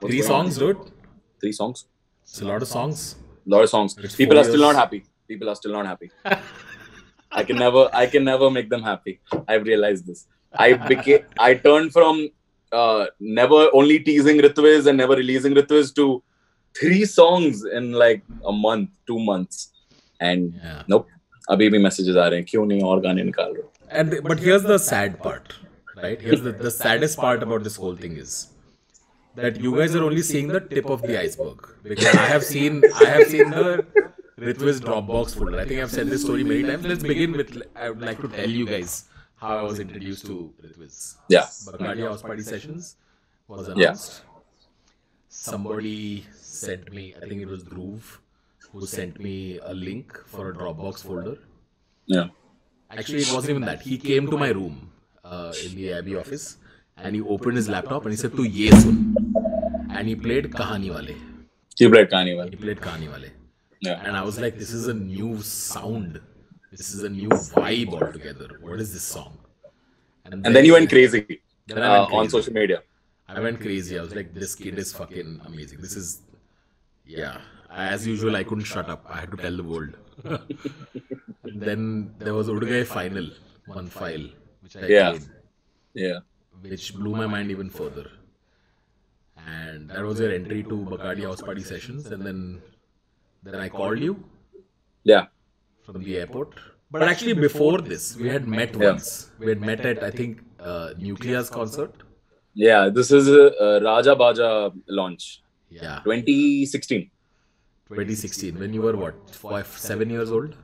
Three songs, dude. 3 songs. It's a lot of songs. Lot of songs. It's People 4 are still years. not happy. People are still not happy. I can never make them happy. I've realized this. I turned from never only teasing Ritviz and never releasing Ritviz to 3 songs in like a month, 2 months. And nope. Abhi bhi messages aa rahe hain. Kyun nahi aur gaane nikal rahe ho? But here's the sad part, right? Here's the saddest part about this whole thing is that you guys are only seeing the tip of the iceberg. Because I have seen the Ritviz Dropbox folder. I think I've said this story many times. Let's begin with, I would like to tell you guys how I was introduced to Ritviz. Yeah. Bacardi House Party Sessions was announced. Somebody sent me, I think it was Dhruv, who sent me a link for a Dropbox folder. Yeah. Actually, it wasn't even that. He came to my room in the Abbey office and he opened his laptop and he said, "Tu ye sun." And he played Kahani Wale. He played Kahani Wale. He played Kahani Wale. Yeah. And I was like, this is a new sound. This is a new vibe altogether. What is this song? And then you went crazy on crazy. social media. I went crazy. I was like, this kid is fucking amazing. This is, yeah. As usual, I couldn't shut up. I had to tell the world. And then there was Udd Gaye final, one file, which I played. Yeah. Which blew my mind even further. And that was your entry to Bacardi House Party Sessions. And then I called you. Yeah. From the airport. But actually before this, we had met once. We had met at, I think, Nuclear's concert. Yeah, this is a Raja Baja launch. Yeah. 2016. 2016. When you were what? 7 years old?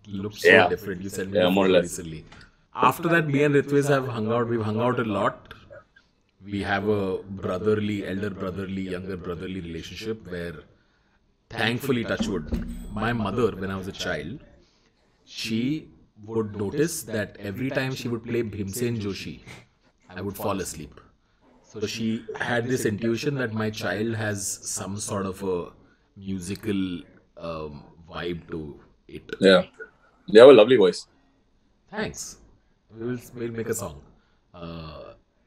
Looked so different. You said more or less. Recently. After that, me and Ritviz have hung out. We've hung out a lot. We have a brotherly, elder brotherly, younger brotherly relationship where, thankfully, touch wood, my mother, when I was a child, she would notice that every time she would play Bhimsen Joshi, I would fall asleep. So she had this intuition that my child has some sort of a musical vibe to it. Yeah. They have a lovely voice. Thanks. We'll make a song.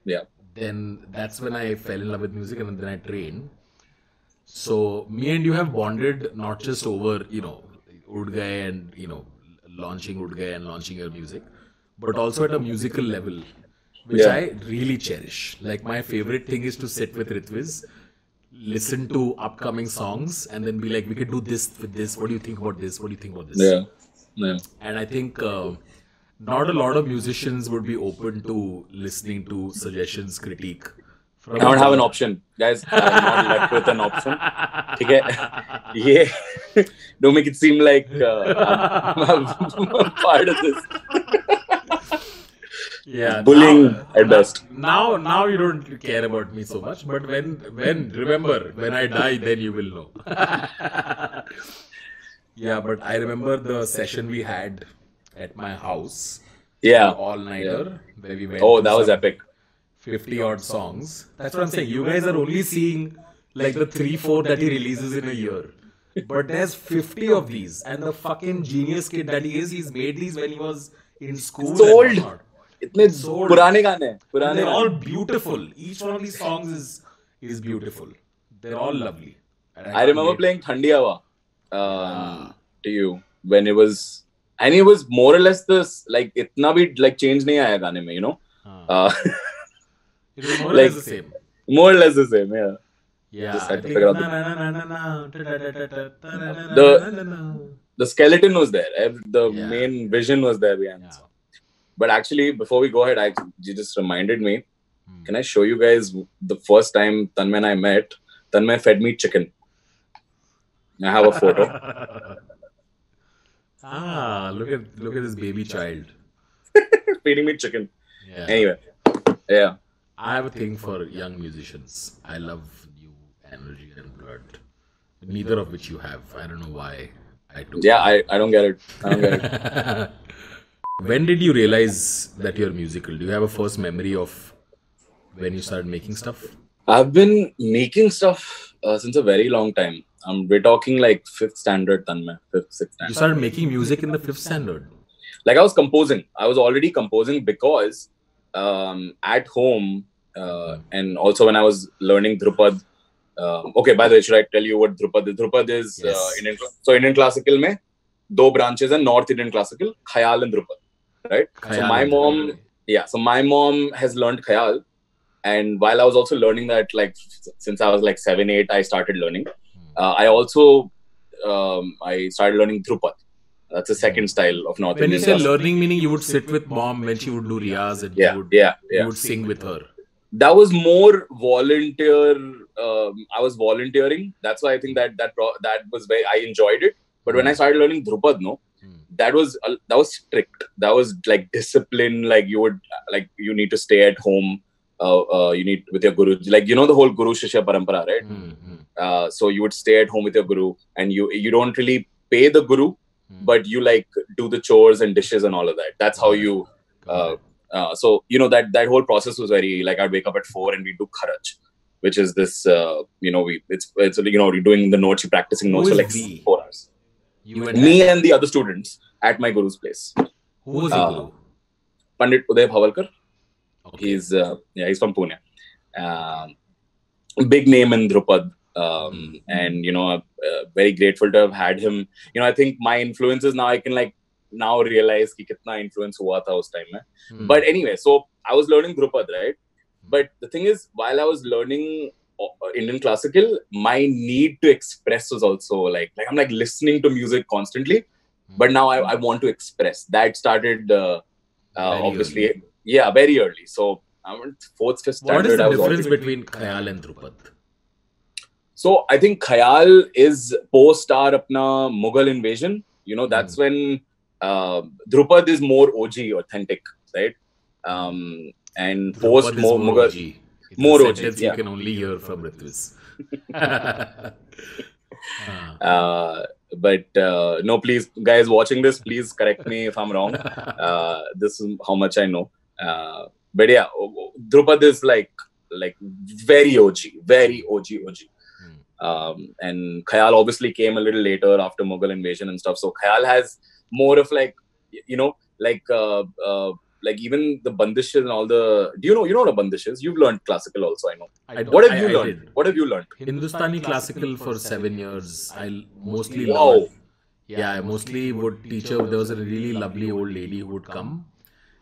Yeah. Then that's when I fell in love with music and then I trained. So me and you have bonded not just over, Udd Gaye and, launching Udd Gaye and launching your music, but also at a musical level, which I really cherish. Like my favorite thing is to sit with Ritviz, listen to upcoming songs and then be like, we could do this with this. What do you think about this? What do you think about this? Yeah. And I think not a lot of musicians would be open to listening to suggestions, critique. I don't have an option. Guys, I'm not left with an option. Okay? Yeah. Don't make it seem like I'm part of this. Yeah. Bullying at best. Now you don't care about me so much, but remember, when I die, then you will know. Yeah, but I remember the session we had at my house. Yeah. All-nighter, where we went. Oh, that was epic. 50 odd songs. That's what I'm saying. You guys are only seeing like the 3-4 that he releases in a year. But there's 50 of these. And the fucking genius kid that he is, he's made these when he was in school. Sold. Purane gaane. They're all beautiful. Each one of these songs is beautiful. They're all lovely. I remember playing Thandi Hawa to you when it was, and it was more or less this, like, itna bhi like change nahi aaya gaane mein, It was more or less the same. More or less the same, yeah. Yeah, Just I had to think figure out the skeleton was there. The main vision was there behind the song. But actually, before we go ahead, you just reminded me. Can I show you guys the first time Tanmay and I met? Tanmay fed me chicken. I have a photo. Look at this baby child. Feeding me chicken. Yeah. Anyway, yeah. I have a thing for young musicians. I love new energy and blood. Neither of which you have. I don't know why. I do. Yeah, I don't get it. When did you realize that you're musical? Do you have a first memory of when you started making stuff? I've been making stuff since a very long time. We're talking like 5th standard, Tanmay. 5th, 6th standard. You started making music in the 5th standard? Like I was composing. I was already composing because at home, And also when I was learning Drupad. Okay, by the way, should I tell you what Drupad is? Drupad is Yes. Indian classical mein two branches and North Indian classical, Khayal and Drupad, right? So Khayal and Drupad. so my mom has learned Khayal, and while I was also learning that, like since I was like 7, 8, I started learning. I also I started learning Drupad. That's the second style of North When you Indian say classical. learning, meaning you would sit with mom when she would do riyaz and you would sing with her. That was more volunteer. I was volunteering. That's why I think that was very. I enjoyed it. But when I started learning Drupad, that was strict. That was like discipline. Like you need to stay at home. You need with your guru. Like the whole guru shishya parampara, right? So you would stay at home with your guru, and you don't really pay the guru, but you like do the chores and dishes and all of that. That's how you. So that whole process was very like I'd wake up at 4 and we do kharaj, which is this it's you're doing the notes, you're practicing notes for like 4 hours. Me and the other students at my guru's place. Who was your guru? Pandit Uday Bhavalkar. Okay. He's from Pune. Big name in Drupad. And very grateful to have had him. I think my influences now I can now realize ki kitna influence hua tha us time mein. But anyway, so I was learning Drupad, right? But the thing is, while I was learning Indian classical, my need to express was also like I'm like listening to music constantly, but now I want to express. That started obviously early. Very early. So I went 4th, 5th standard. What is the difference between Khayal and Drupad? So I think Khayal is post our apna Mughal invasion. That's when Drupad is more OG, authentic, right? And Drupad post is more Mughal, OG. more OG. Sentence you can only hear from Ritviz. But no, please, guys watching this, please correct me if I'm wrong. This is how much I know. But yeah, Drupad is like very OG, very OG. And Khayal obviously came a little later after Mughal invasion and stuff. So Khayal has more of like even the bandishes and all the. Do you know what a bandish is? You've learned classical also, I know. What have you learned? Did. What have you learned? Hindustani classical for 7 years. I mostly Wow. learned. Yeah, I mostly would teach her. There was a really lovely old lady who would come,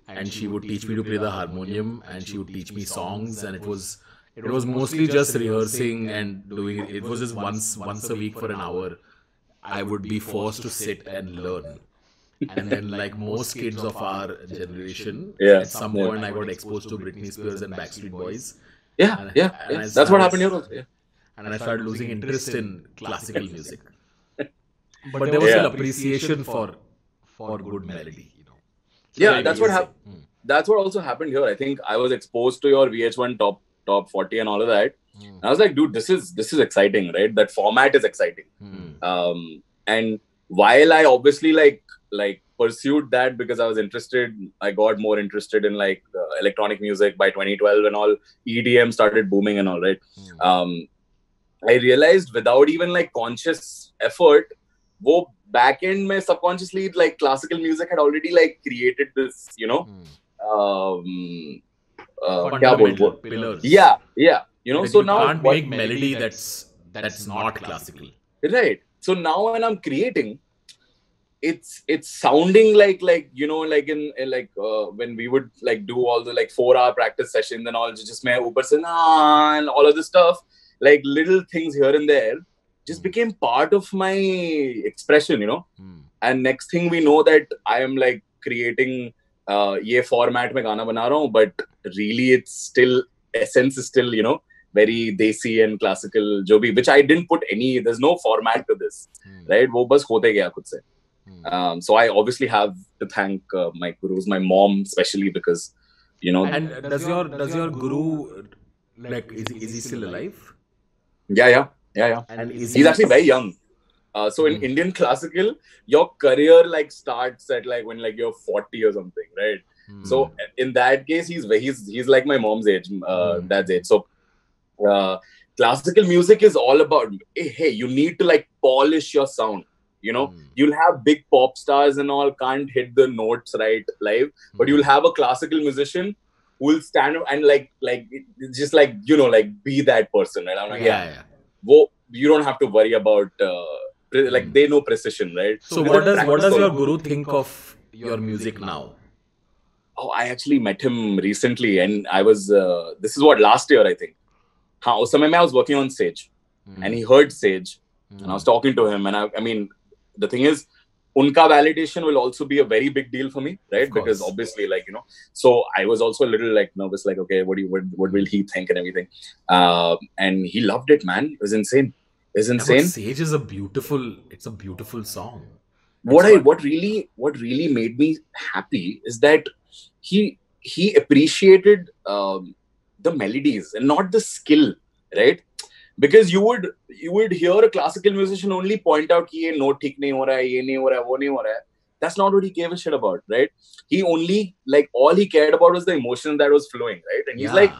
and she would teach me to play the harmonium, and she would teach me songs, and it was mostly just rehearsing and doing it. It was just once a week for an hour. I would be forced to sit and learn. And then, like most kids of our generation, at some point I got exposed to Britney Spears and Backstreet Boys. And that's what happened here also. Yeah. And I started losing interest in classical music. But there was still appreciation for good melody. So that's what happened. That's what also happened here. I think I was exposed to your VH1 top 40 and all of that. And I was like, dude, this is exciting, right? That format is exciting. And while I obviously like pursued that because I was interested, I got more interested in electronic music by 2012 and all. EDM started booming and all, right? I realized without even conscious effort, wo back end mein subconsciously classical music had already created this, fundamental pillars. Yeah. So you now can't make melody that's not classical. Right. So now when I'm creating, it's sounding like in when we would do all the 4-hour practice sessions and all, just mein upar se na and all of this stuff, little things here and there just became part of my expression, and next thing we know that I am creating ye format mein gaana bana raha hu, but really it's still essence is still very desi and classical jo bhi, which I didn't put there's no format to this, right? Wo bas hote gaya khud se. So I obviously have to thank my gurus, my mom especially, because And does your guru is he still alive? Yeah. And He's actually very young. So in Indian classical, your career starts at when you're 40 or something, right? So in that case, he's like my mom's age, dad's age. So classical music is all about, hey, you need to polish your sound. You'll have big pop stars and all can't hit the notes right live, but you'll have a classical musician will stand up and just like, you know, like be that person, right? I'm like, yeah. you don't have to worry about like they know precision, right? So what does your guru think of your music now? Oh, I actually met him recently, and I was this is what, last year I think. उस समय I was working on Sage, and he heard Sage, and I was talking to him, and I mean, the thing is, unka validation will also be a very big deal for me, right? Because obviously, like, you know, so I was also a little like nervous, like, okay, what will he think and everything, and he loved it, man. It was insane. It's insane. Yeah, Sage is a beautiful song. What really made me happy is that he appreciated the melodies and not the skill, right? Because you would hear a classical musician only point out कि ये note ठीक नहीं हो रहा है, ये नहीं हो रहा है, वो नहीं हो रहा है. That's not what he gave a shit about, right? He only, like, all he cared about was the emotion that was flowing, right? And he's like,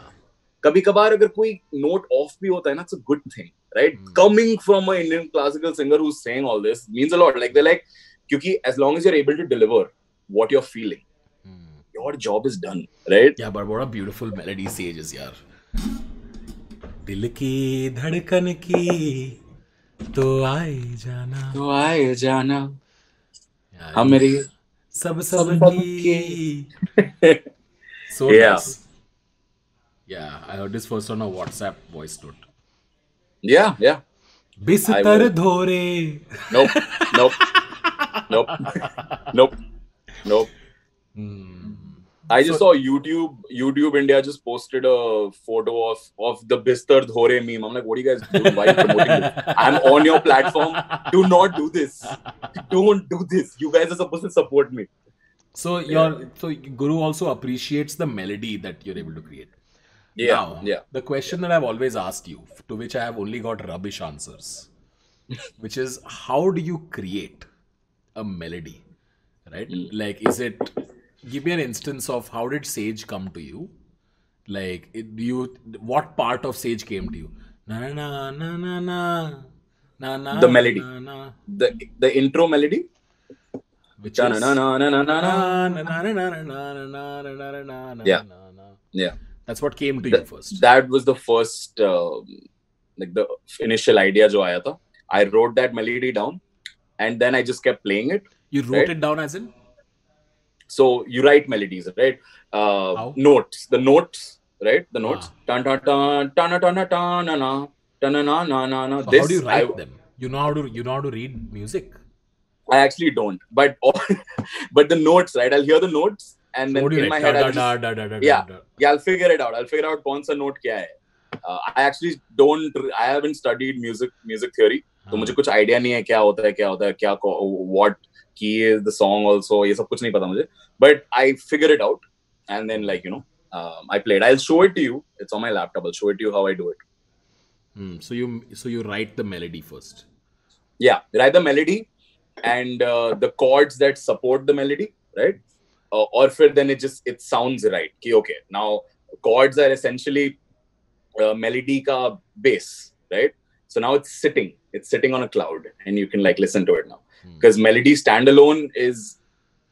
कभी कभार अगर कोई note off भी होता है ना, it's a good thing, right? Coming from an Indian classical singer who's saying all this means a lot. Like, they're like, क्योंकि as long as you're able to deliver what you're feeling, your job is done, right? Yeah, but what a beautiful melody Sage is, yaar. दिल की धड़कन की तो आए जाना हम मेरी सब की. So nice. Yeah, I heard this first on a WhatsApp voice note. Yeah. बिस्तर धोरे. Nope. I just saw YouTube India just posted a photo of the Bistar Dhore meme. I'm like, what are you guys doing? Why are you promoting this? I'm on your platform. Do not do this. Don't do this. You guys are supposed to support me. So Guru also appreciates the melody that you're able to create. Yeah. The question that I've always asked you, to which I have only got rubbish answers, which is, how do you create a melody? Right? Like, give me an instance of how did Sage come to you? Like, what part of Sage came to you? Na na na na na na na. The melody. Na, na. The intro melody. Which is yeah. That's what came to you first. That was the first, like, the initial idea jo aaya tha. I wrote that melody down, and then I just kept playing it. You wrote it down as in? So you write melodies, right? Notes. The notes, right? The notes. Tan tan tan tan tan tan na na na na na. How do you write them? You know how to read music? I actually don't, but the notes, right? I'll hear the notes, and then in my head, I'll figure it out. I'll figure out kaun sa note kya hai. I haven't studied music theory, so मुझे कुछ idea नहीं है क्या होता है, what key is the song also, ये सब कुछ नहीं पता मुझे. But I figure it out, and then, like, you know, I played. I'll show it to you. It's on my laptop. I'll show it to you how I do it. So you write the melody first. Yeah, write the melody and the chords that support the melody, right? Or then it sounds right. Okay, now chords are essentially melody ka base, right? So now it's sitting on a cloud, and you can, like, listen to it now. Because melody standalone is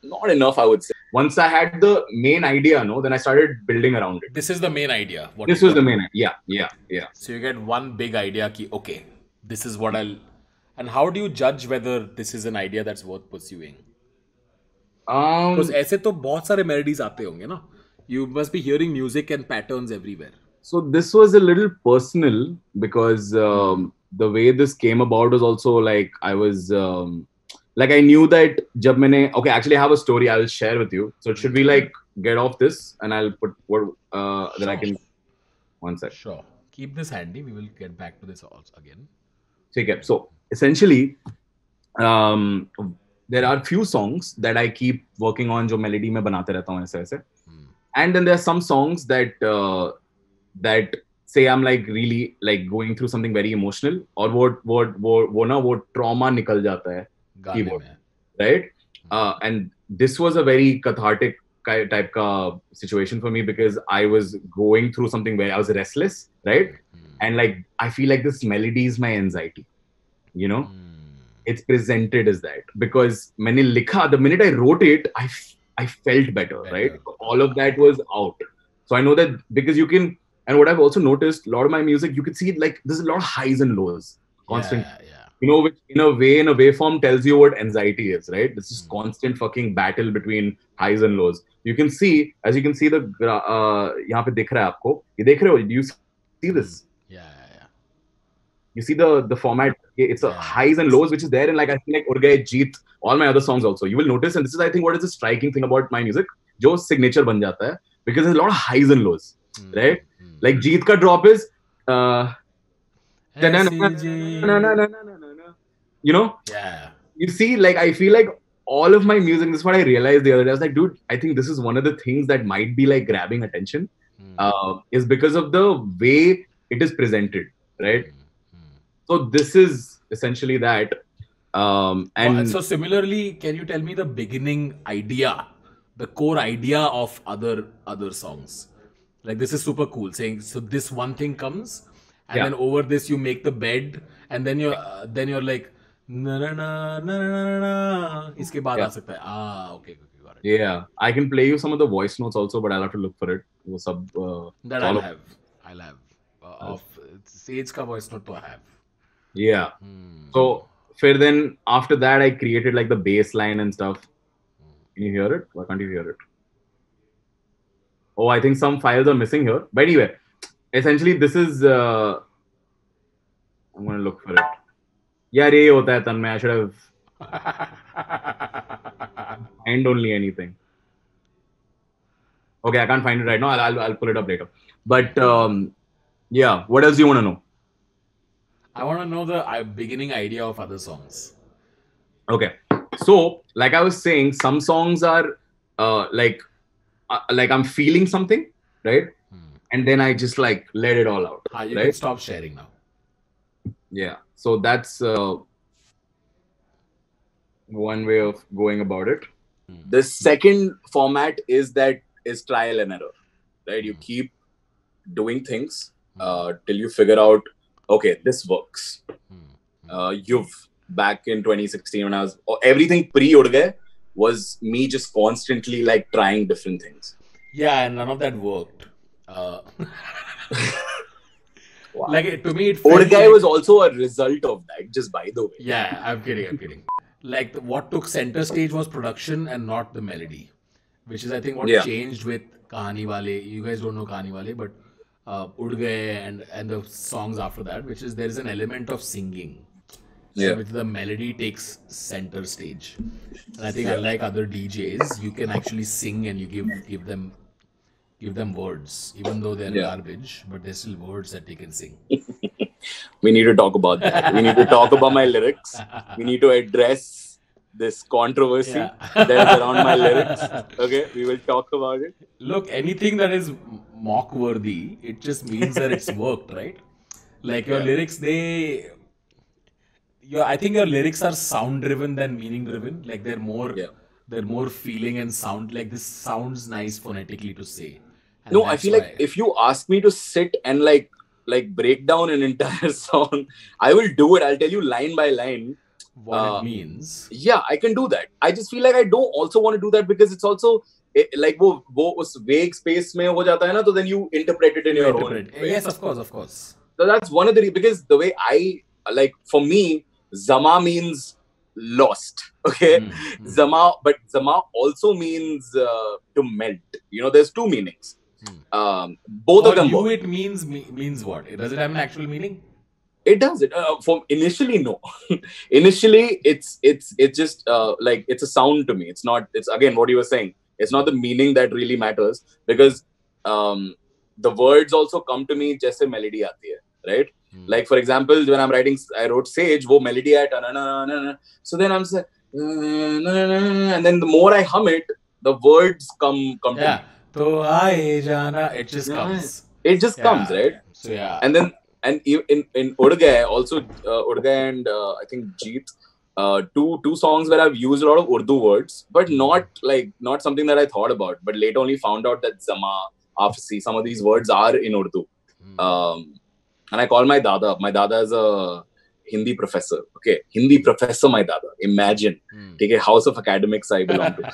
not enough, I would say. Once I had the main idea, then I started building around it. This is the main idea. This was the main idea. Yeah. So you get one big idea ki, okay, this is what I'll... And how do you judge whether this is an idea that's worth pursuing? Because ऐसे तो बहुत सारे melodies आते होंगे ना. You must be hearing music and patterns everywhere. So this was a little personal because the way this came about was also like I was... like, I knew that jab maine... Okay, actually I have a story I will share with you. So should we, like, get off this and I'll put what then I can... One sec. Sure. Keep this handy. We will get back to this also again. Okay. So essentially, there are few songs that I keep working on jo melody mein banate rehta hu aise. And then there are some songs that say I'm, like, really, like, going through something very emotional, or wo trauma nikal jata hai keyboard, right? And this was a very cathartic type ka situation for me because I was going through something where I was restless, right? And, like, I feel like this melody is my anxiety, you know? It's presented as that because the minute I wrote it, I felt better, right? All of that was out. So I know that because you can, and what I've also noticed, a lot of my music, you can see it like there's a lot of highs and lows, constant. Yeah. You know, which in a waveform tells you what anxiety is, right? This is constant fucking battle between highs and lows. You can see, as you can see the यहाँ पे दिख रहा है आपको, ये देख रहे हो? Do you see this? Yeah. You see the format. It's a highs and lows, which is there in like I feel like Udd Gaye, Jeet, all my other songs also. You will notice, and this is I think what is the striking thing about my music, जो signature बन जाता है, because there's a lot of highs and lows, right? Like Jeet का drop is, you know, you see, like I feel like all of my music. This is what I realized the other day. I was like, dude, I think this is one of the things that might be like grabbing attention, is because of the way it is presented, right? So this is essentially that. And so similarly, can you tell me the beginning idea, the core idea of other songs? Like this is super cool. Saying so, this one thing comes, and then over this you make the bed, and then you're like na na na na na na. Iske baad aa sakta hai. Okay, got it. Yeah, I can play you some of the voice notes also, but I'll have to look for it. That I'll have. Of Seedhe ka voice note to I have. Yeah. So then after that I created like the bass line and stuff. Can you hear it? Why can't you hear it? Oh, I think some files are missing here. But anyway, essentially this is I'm gonna look for it. Yeah, ye hota hai Tanmay. I should have find only anything. Okay, I can't find it right now. I'll pull it up later. But yeah, what else do you want to know? I want to know the beginning idea of other songs. Okay, so like I was saying, some songs are like I'm feeling something, right? And then I just like let it all out. You right? can stop sharing now. Yeah, so that's one way of going about it. The second format is trial and error, right? You keep doing things till you figure out, okay, this works. Back in 2016 when I was everything pre-Udd Gaye was me just constantly like trying different things. Yeah, and none of that worked. Wow. Like to me, Udd Gaye was also a result of that. Just by the way. Yeah, I'm kidding. Like what took center stage was production and not the melody, which is I think what changed with Kahani Wale. You guys don't know Kahani Wale, but Udd Gaye and the songs after that, which is there is an element of singing. So which the melody takes center stage. And I think unlike other DJs, you can actually sing and you give them words, even though they're garbage, but there's still words that they can sing. We need to talk about that. We need to talk about my lyrics. We need to address this controversy that is around my lyrics. Okay, we will talk about it. Look, anything that is mock-worthy, it just means that it's worked, right? Like your lyrics, I think your lyrics are sound-driven than meaning-driven. Like they're more feeling and sound. Like this sounds nice phonetically to say. And no, I feel like if you ask me to sit and like break down an entire song, I will do it. I'll tell you line by line what it means. Yeah, I can do that. I just feel like I don't also want to do that because it's also like wo us vague space mein ho jata hai na, so then you interpret it in your own way. Yes, of course. So that's one of the because the way I like, for me, Zama means lost. Okay, but Zama also means to melt. You know, there's two meanings. Both of them. For you, it means what? Does it have an actual meaning? It does. For initially, no. Initially, it's just like it's a sound to me. It's not. It's again what you were saying. It's not the meaning that really matters because the words also come to me just a melody aati hai, right? Like for example, when I'm writing, I wrote Sage, wo melody hai, so then I'm saying, and then the more I hum it, the words come to me. To aaye jana, it just comes. It just comes, right? So yeah. And then in Udd Gaye also, Udd Gaye and I think Jeet, two songs where I've used a lot of Urdu words, but not something that I thought about. But later only found out that Zama, Afsi, some of these words are in Urdu. And I call my dada. My dada is a Hindi professor. Okay, Hindi professor, my dada. Imagine, take a house of academics I belong to.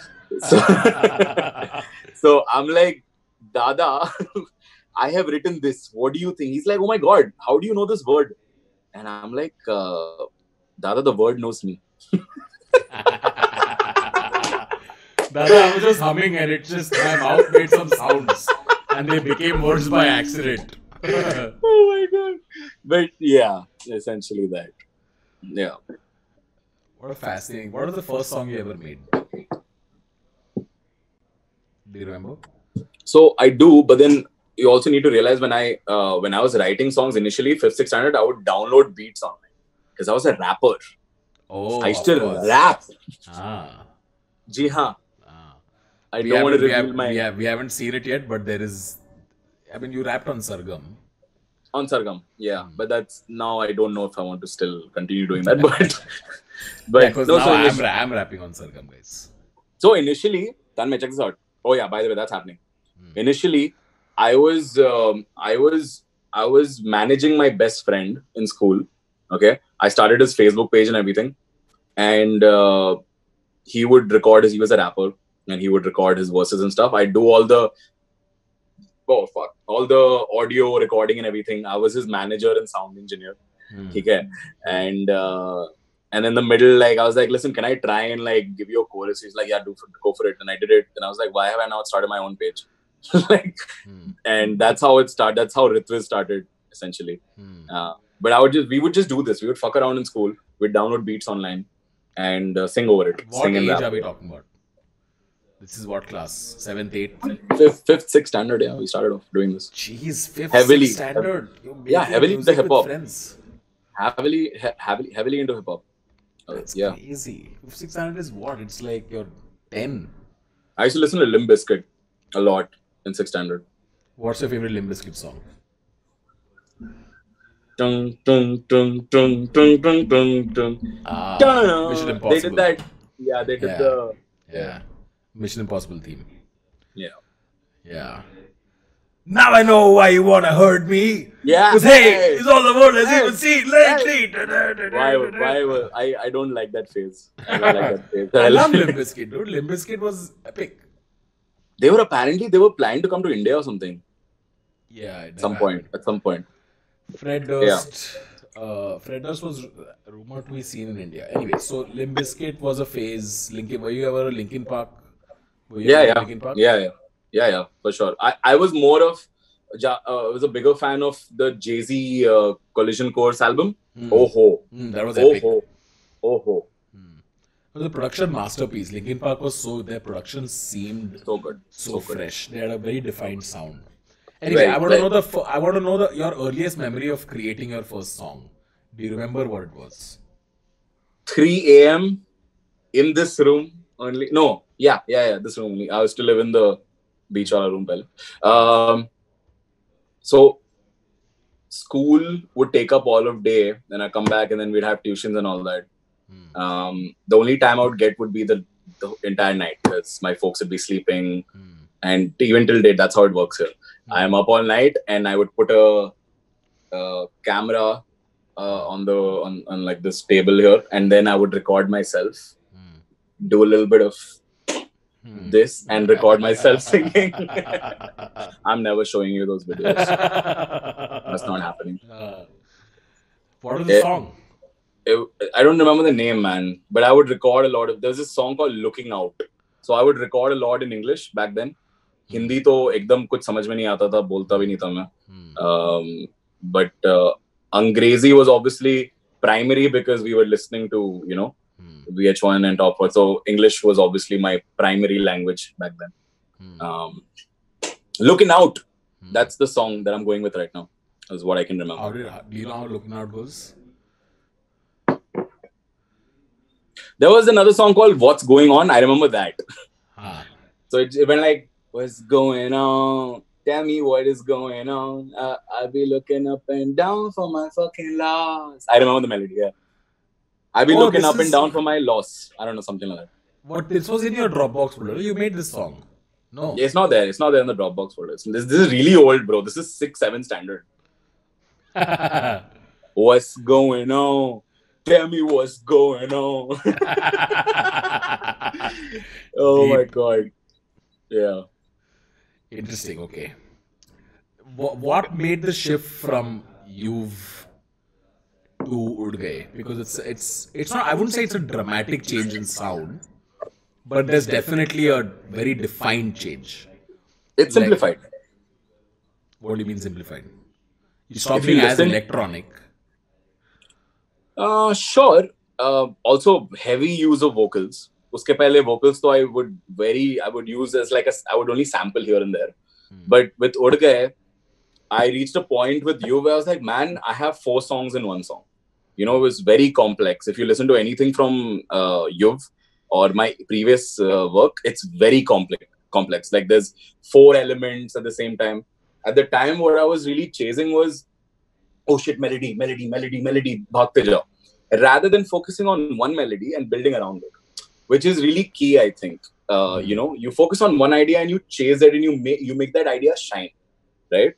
So I'm like, Dada, I have written this. What do you think? He's like, oh my God, how do you know this word? And I'm like, Dada, the word knows me. Dada, I was just humming and it just, my mouth made some sounds and they became words by accident. Oh my God. But yeah, essentially that. Yeah. What a fascinating. What was the first song you ever made? Do you remember? So I do, but then you also need to realize when I was writing songs initially, 5th, 6th standard, I would download beats online because I was a rapper. Oh, I used to rap. Ji haan. I don't want to reveal my... We haven't seen it yet, but there is... I mean, you rapped on Sargam. On Sargam, yeah. But that's... Now I don't know if I want to still continue doing that, but... But because no, now I'm rapping on Sargam, guys. So initially... Tanmay, check this out. Oh yeah, by the way, that's happening. Initially, I was managing my best friend in school. Okay, I started his Facebook page and everything, and he would record he was a rapper, and he would record his verses and stuff. I do all the audio recording and everything. I was his manager and sound engineer. Okay, and in the middle, like I was like, listen, can I try and like give you a chorus? He's like, yeah, go for it. And I did it. And I was like, why have I not started my own page? And that's how it started. That's how Ritviz started, essentially. But we would just do this. We would fuck around in school. We'd download beats online and sing over it. What age are we talking about? This is what class? 7th, 8th? 5th, 6th standard, yeah. We started off doing this. Jeez, 5th, heavily, 6th standard. Yeah, heavily into hip-hop. Heavily into hip-hop. That's crazy. 5th, 6th standard is what? It's like you're 10. I used to listen to Limp Bizkit a lot in 6th standard. What's your favorite Limp Bizkit song? Mission Impossible. They did that. Yeah, they did the... Yeah. Mission Impossible theme. Yeah. Now I know why you wanna hurt me. Yeah. Because hey, it's all the world has even seen lately. Why? I don't like that phase. I don't like that phase. I love Limp Bizkit, dude. Limp Bizkit was epic. They were planning to come to India or something. Yeah. At some point. Fred Durst. Fred Durst was rumored to be seen in India. Anyway, so Limp Bizkit was a phase. Were you ever a Linkin Park? Yeah, for sure. I was more of, I was a bigger fan of the Jay-Z Collision Course album. That was epic. Oh. It was a production masterpiece. Linkin Park was their production seemed so good, so fresh. They had a very defined sound. Anyway, I want to know your earliest memory of creating your first song. Do you remember what it was? 3 a.m. in this room only. No, yeah, this room only. I used to live in the beach wala room pehle. So school would take up all of day, then I come back and then we'd have tuitions and all that. The only time I would get would be the entire night because my folks would be sleeping, and even till date, that's how it works here. I am up all night, and I would put a camera on like this table here, and then I would record myself, do a little bit of this, and record myself singing. I'm never showing you those videos. That's not happening. What was the song? I don't remember the name, man, but I would record a lot of... There's this song called Looking Out. So I would record a lot in English back then. Hindi to ekdam kuch samajh mein nahi aata tha, bolta bhi nahi tha main. But Angrezi was obviously primary because we were listening to, VH1 and Top 4. So English was obviously my primary language back then. Looking Out. That's the song that I'm going with right now. Is what I can remember. Do you know how Looking Out goes? There was another song called What's Going On. I remember that. So it went like, what's going on? Tell me what is going on. I'll be looking up and down for my fucking loss. I remember the melody, yeah. I'll be looking up and down for my loss. I don't know, something like that. What? This was in your Dropbox folder? You made this song? No. It's not there. It's not there in the Dropbox folder. This is really old, bro. This is 6, 7 standard. What's going on? Tell me what's going on. Oh my God. Yeah. Interesting. Okay. What made the shift from you've to Udd Gaye? Because it's not. I wouldn't say it's a dramatic change in sound, but there's definitely a very defined change. It's Like, simplified. what do you mean simplified? You stop If you being as listen, electronic. sure. Also heavy use of vocals. Uske pehle vocals to I would use as like I would only sample here and there. But with Udd Gaye, I reached a point with you where I was like, man, I have 4 songs in one song. You know, it was very complex. If you listen to anything from Yuv or my previous work, it's very complex. Like there's 4 elements at the same time. At the time, what I was really chasing was, oh shit, melody, bhagte jao. Rather than focusing on one melody and building around it, which is really key, I think. You know, you focus on one idea and you chase it and you make that idea shine, right?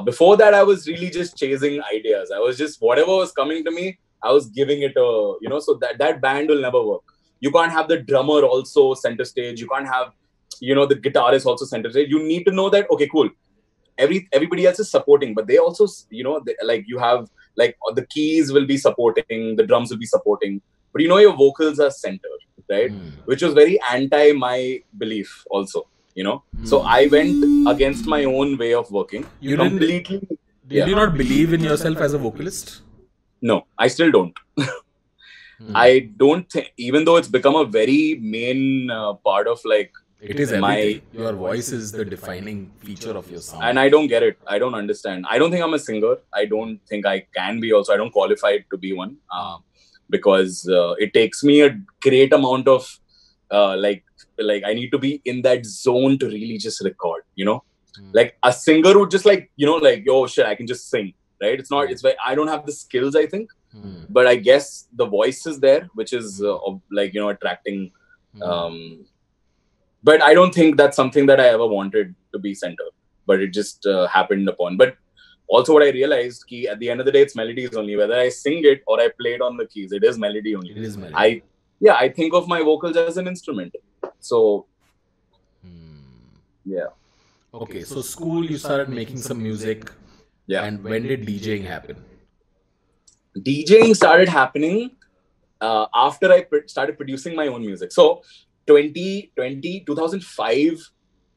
Before that, I was really just chasing ideas. I was just, whatever was coming to me, I was giving it a, you know, so that band will never work. You can't have the drummer also center stage. You can't have, you know, the guitarist also center stage. You need to know that, okay, cool. Everybody else is supporting, but they also, you know, like you have, like the keys will be supporting, the drums will be supporting, but you know, your vocals are centered, right? Which was very anti my belief also. You know, so I went against my own way of working. You completely. Did you not believe in yourself as a vocalist? No, I still don't. I don't think, even though it's become a very main part of like, it is everything. Your voice is the defining feature of your sound. And I don't get it. I don't understand. I don't think I'm a singer. I don't think I can be also. I don't qualify to be one because it takes me a great amount of like I need to be in that zone to really just record, you know. Like a singer would just like, you know, like, yo, shit, I can just sing, right? It's not, it's like, I don't have the skills, I think, but I guess the voice is there, which is like, you know, attracting. But I don't think that's something that I ever wanted to be center, but it just happened upon. But also what I realized, at the end of the day, it's melodies only. Whether I sing it or I play it on the keys, it is melody only. It is melody. I think of my vocals as an instrument. So, yeah. Okay, so school, you started making some music. Yeah. And when did DJing happen? DJing started happening after I started producing my own music. So, 2005,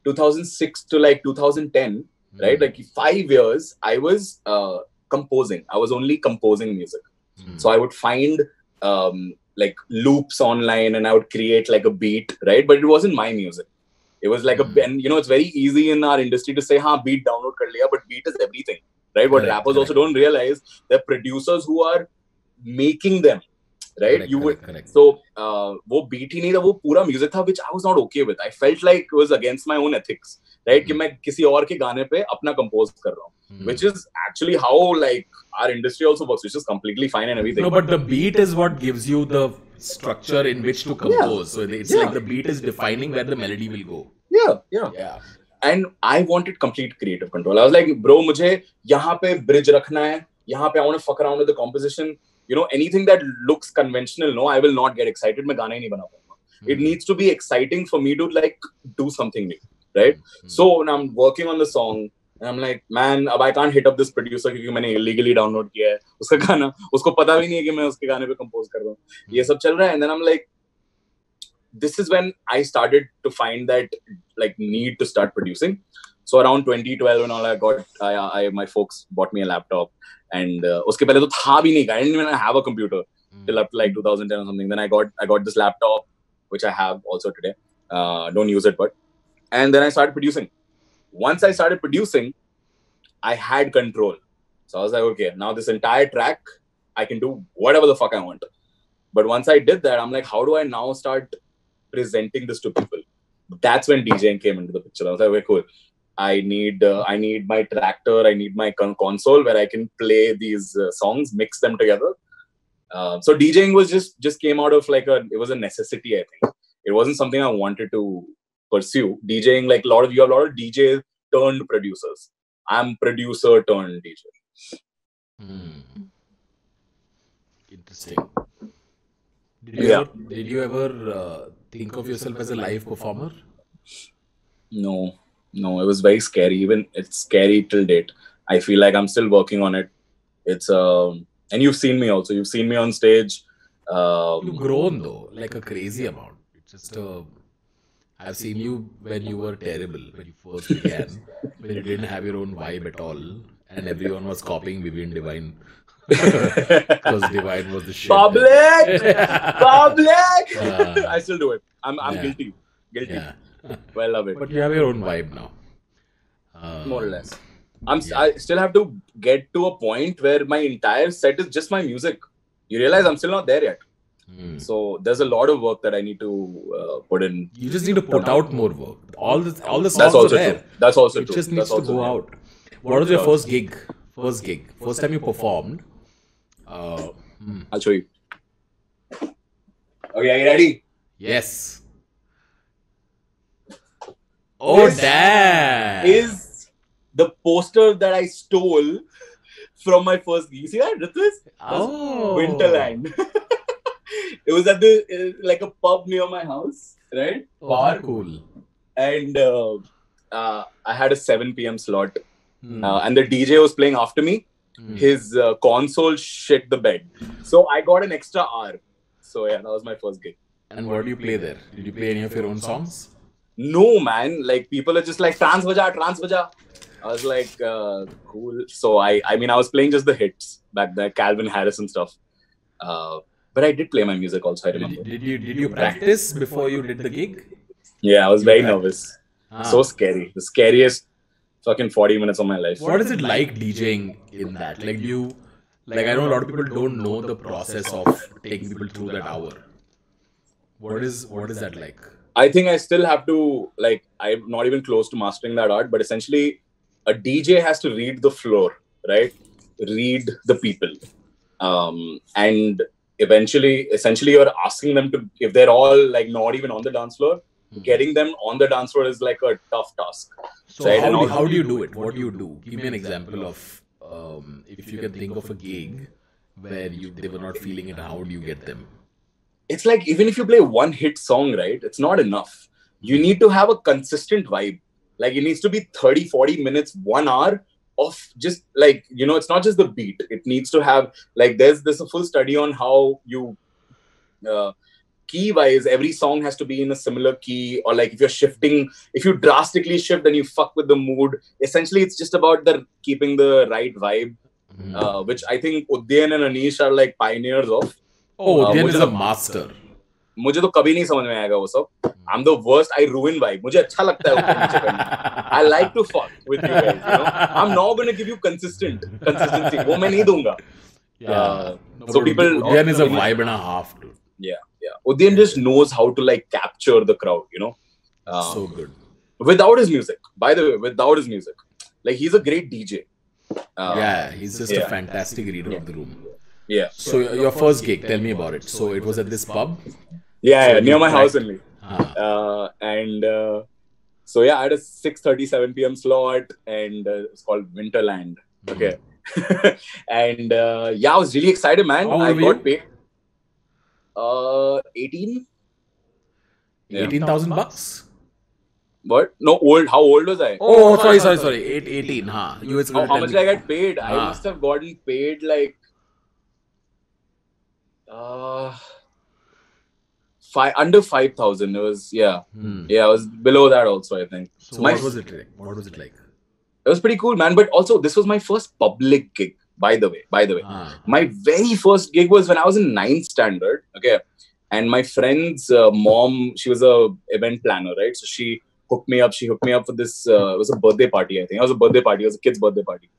2006 to like 2010, right? Like 5 years, I was composing. I was only composing music. So I would find like loops online and I would create like a beat, right? But it wasn't my music. It was like and you know, it's very easy in our industry to say, beat download kar liya, but beat is everything, right? What rappers also don't realize, they're producers who are making them, right? So वो beat ही नहीं था, वो पूरा music था, which I was not okay with. I felt like it was against my own ethics, right? कि मैं किसी और के गाने पे अपना compose कर रहा हूँ, which is actually how like our industry also works, which is completely fine and everything. No, but the beat is what gives you the structure in which to compose. So it's like the beat is defining where the melody will go. Yeah. And I wanted complete creative control. I was like, bro, मुझे यहाँ पे bridge रखना है, यहाँ पे I want to fuck around with the composition. You know, anything that looks conventional, no, I will not get excited. मैं गाना ही नहीं बना पाऊंगा. It needs to be exciting for me to like do something new, right? So when I'm working on the song, and I'm like, man, अब I can't hit up this producer क्योंकि मैंने illegally download किया है उसका गाना, उसको पता भी नहीं है कि मैं उसके गाने पे compose कर रहा हूँ. ये सब चल रहा है, and then I'm like, this is when I started to find that like need to start producing. So around 2012 and all, my folks bought me a laptop, and uske pehle to tha bhi nahi, I didn't even have a computer till up to like 2010 or something. Then I got this laptop, which I have also today. Don't use it, and then I started producing. Once I started producing, I had control. So I was like, okay, now this entire track, I can do whatever the fuck I want. But once I did that, I'm like, how do I now start presenting this to people? That's when DJing came into the picture. I was like, okay, cool. I need my tractor, I need my console where I can play these songs, mix them together. So DJing was just came out of like it was a necessity, I think. It wasn't something I wanted to pursue. DJing, like a lot of DJs turned producers. I'm producer turned DJ. Interesting. Did you ever think of yourself as a live performer? No, it was very scary. Even it's scary till date. I feel like I'm still working on it. It's and you've seen me also. You've seen me on stage. You've grown though, like a crazy amount. It's just I've seen you when you were terrible, when you first began, when you didn't have your own vibe at all, and everyone was copying Vivian Divine. Because Divine was the shit. Public! I still do it. I'm guilty. Yeah. Well, I love it. But you have your own vibe now. More or less. I still have to get to a point where my entire set is just my music. You realize I'm still not there yet. So there's a lot of work that I need to put in. You just need to put out more work. All the songs That's also are there. true. That's also true. It just needs to go out. What was your first gig? First time you performed? I'll show you. Okay, are you ready? Yes. Oh, damn! Is the poster that I stole from my first gig. You see that, Ritviz? Oh. Winterland. It was at the like a pub near my house, right? Bar. Cool. And I had a 7 p.m. slot, and the DJ was playing after me. His console shit the bed, so I got an extra hour. So yeah, that was my first gig. And what do you play there? Did you play any of your own songs? No, man. Like people are just like trans baja. I was like, cool. So I mean, I was playing just the hits back there, Calvin Harris and stuff. But I did play my music also. I remember. Did you practice before you did the gig? Yeah, I was very nervous. So scary. The scariest fucking 40 minutes of my life. What is it like DJing in that? Like I know a lot of people don't know the process of taking people through that hour. What is that like? I think I still have to, like, I'm not even close to mastering that art, but essentially a DJ has to read the floor, right? Read the people. And essentially you're asking them to, if they're all like not even on the dance floor, getting them on the dance floor is like a tough task. So right? How do you do it? What do you do? Give me an example of, if you can think of a gig where they were not feeling it, how do you get them? It's like, even if you play one hit song, right? It's not enough. You need to have a consistent vibe. Like it needs to be 30, 40 minutes, 1 hour of just like, it's not just the beat. It needs to have, like, there's a full study on how you, key wise, every song has to be in a similar key, or like if you drastically shift, then you fuck with the mood. Essentially, it's just about keeping the right vibe, which I think Udd Gaye and Anish are like pioneers of. Oh, Udd Gaye is a master. मुझे तो कभी नहीं समझ में आएगा वो सब. I'm the worst. I ruin vibe. मुझे अच्छा लगता है ऊपर नीचे करना. I like to fuck with you guys. I'm not going to give you consistency. वो मैं नहीं दूंगा. So people. Udd Gaye is a vibe and a half, dude. Yeah. Udd Gaye just knows how to like capture the crowd. So good. Without his music, by the way, like he's a great DJ. He's just a fantastic reader of the room. Yeah. So your first gig, tell me about it. So it was at this pub? Yeah, near my house only. So yeah, I had a 6:37 p.m. slot, and it's called Winterland. Okay. And I was really excited, man. How old I were got you? paid 18. 18,000 bucks? What? No, old. How old was I? Oh, sorry. 18. How much did I get paid? I must have gotten paid like under 5,000. It was it was below that also, I think. So what was it like? It was pretty cool, man. But also, this was my first public gig. By the way, my very first gig was when I was in 9th standard. Okay, and my friend's mom, she was a event planner, right? So she hooked me up. She hooked me up for this. It was a birthday party. I think it was a birthday party. It was a kid's birthday party.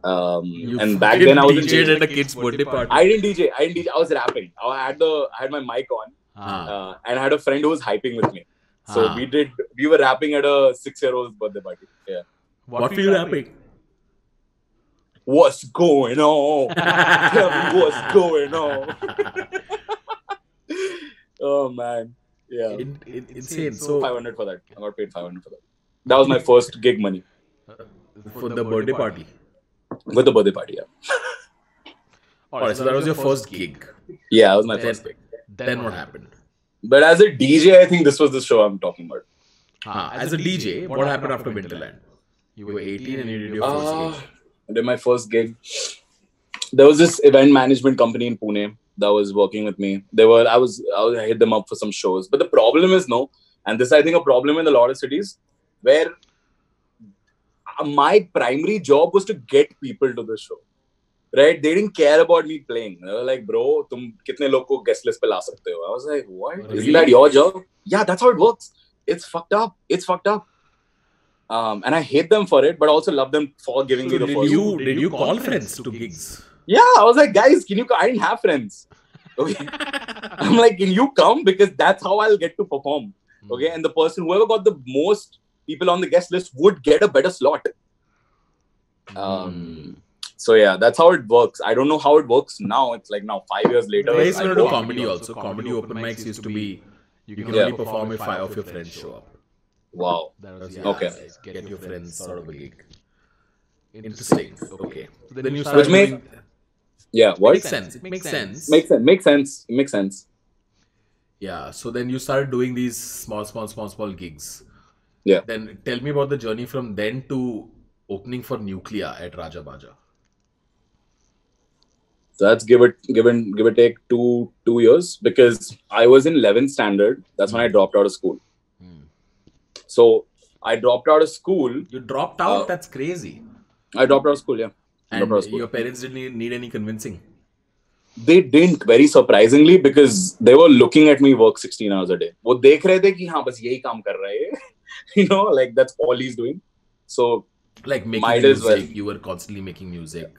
And back then I was DJed at a kid's birthday party. I didn't DJ. I was rapping. I had my mic on, and I had a friend who was hyping with me. So we were rapping at a 6-year-old's birthday party. Yeah. What were you rapping? What's going on? Tell me what's going on. Oh man, yeah. Insane. So 500 for that. I got paid 500 for that. That was my first gig money. For the birthday party? With the birthday party, yeah. Alright, so that was your first gig. Yeah, that was my first gig. Then what happened? But as a DJ, I think this was the show I'm talking about. As a DJ, what happened after Winterland? You were 18 and you did your first gig. I did my first gig. There was this event management company in Pune that was working with me. I hit them up for some shows. But the problem is and this I think a problem in a lot of cities, where my primary job was to get people to the show. Right? They didn't care about me playing. They were like, bro, tum kitne log ko guest list pe la sakte ho? I was like, what? Really? Isn't that your job? Yeah, that's how it works. It's fucked up. And I hate them for it, but also love them for giving me the first. Did you call friends to gigs? Yeah, I was like, guys, I didn't have friends. Okay. I'm like, can you come? Because that's how I'll get to perform. Okay. And the person, whoever got the most people on the guest list would get a better slot. So yeah, that's how it works. I don't know how it works now. It's like now 5 years later. Very similar to comedy also. Comedy open mics used to be, you can only perform if 5 of your friends show up. Wow. Okay. Get your friends sort of a gig. Interesting. Okay. So then you started doing... Yeah, what? It makes sense. Makes sense. Yeah, so then you started doing these small gigs. Yeah. Then tell me about the journey from then to opening for Nuclear at Raja Baja. So that's give or take two years, because I was in 11th standard. That's when I dropped out of school. So I dropped out of school. You dropped out? That's crazy. I dropped out of school, yeah. And your parents didn't need any convincing? They didn't, very surprisingly, because they were looking at me work 16 hours a day. वो देख रहे थे कि हाँ बस यही काम कर रहा है. You know, like that's all he's doing. So like making music, you were constantly making music.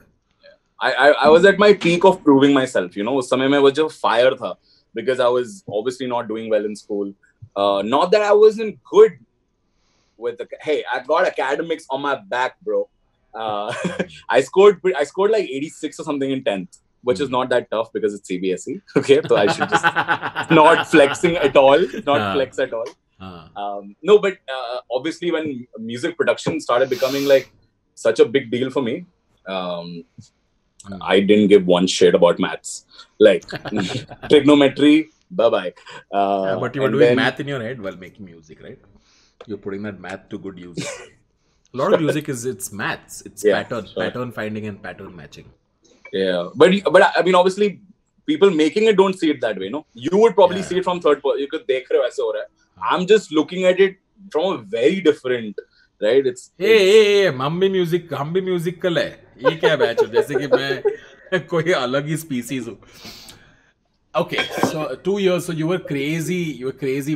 I was at my peak of proving myself. You know, उस समय में वो जो fire था, because I was obviously not doing well in school. Not that I wasn't good with hey, I've got academics on my back, bro. I scored like 86 or something in 10th, which is not that tough because it's CBSE. Okay, so I should just not flexing at all, flex at all. No, but obviously when music production started becoming like such a big deal for me, I didn't give one shit about maths. Like trigonometry, bye-bye. But you were doing math in your head while making music, right? You're putting that math to good use. A lot of music it's maths. It's pattern finding and pattern matching. Yeah, but I mean, obviously, people making it don't see it that way. No, you would probably see it from third person. You could dekh rahe ho, aise ho raha hai. I'm just looking at it from a very different, right? Hey, हम भी musical है. ये क्या batch हो? जैसे कि मैं कोई अलग ही species हूँ. Okay, so 2 years. So you were crazy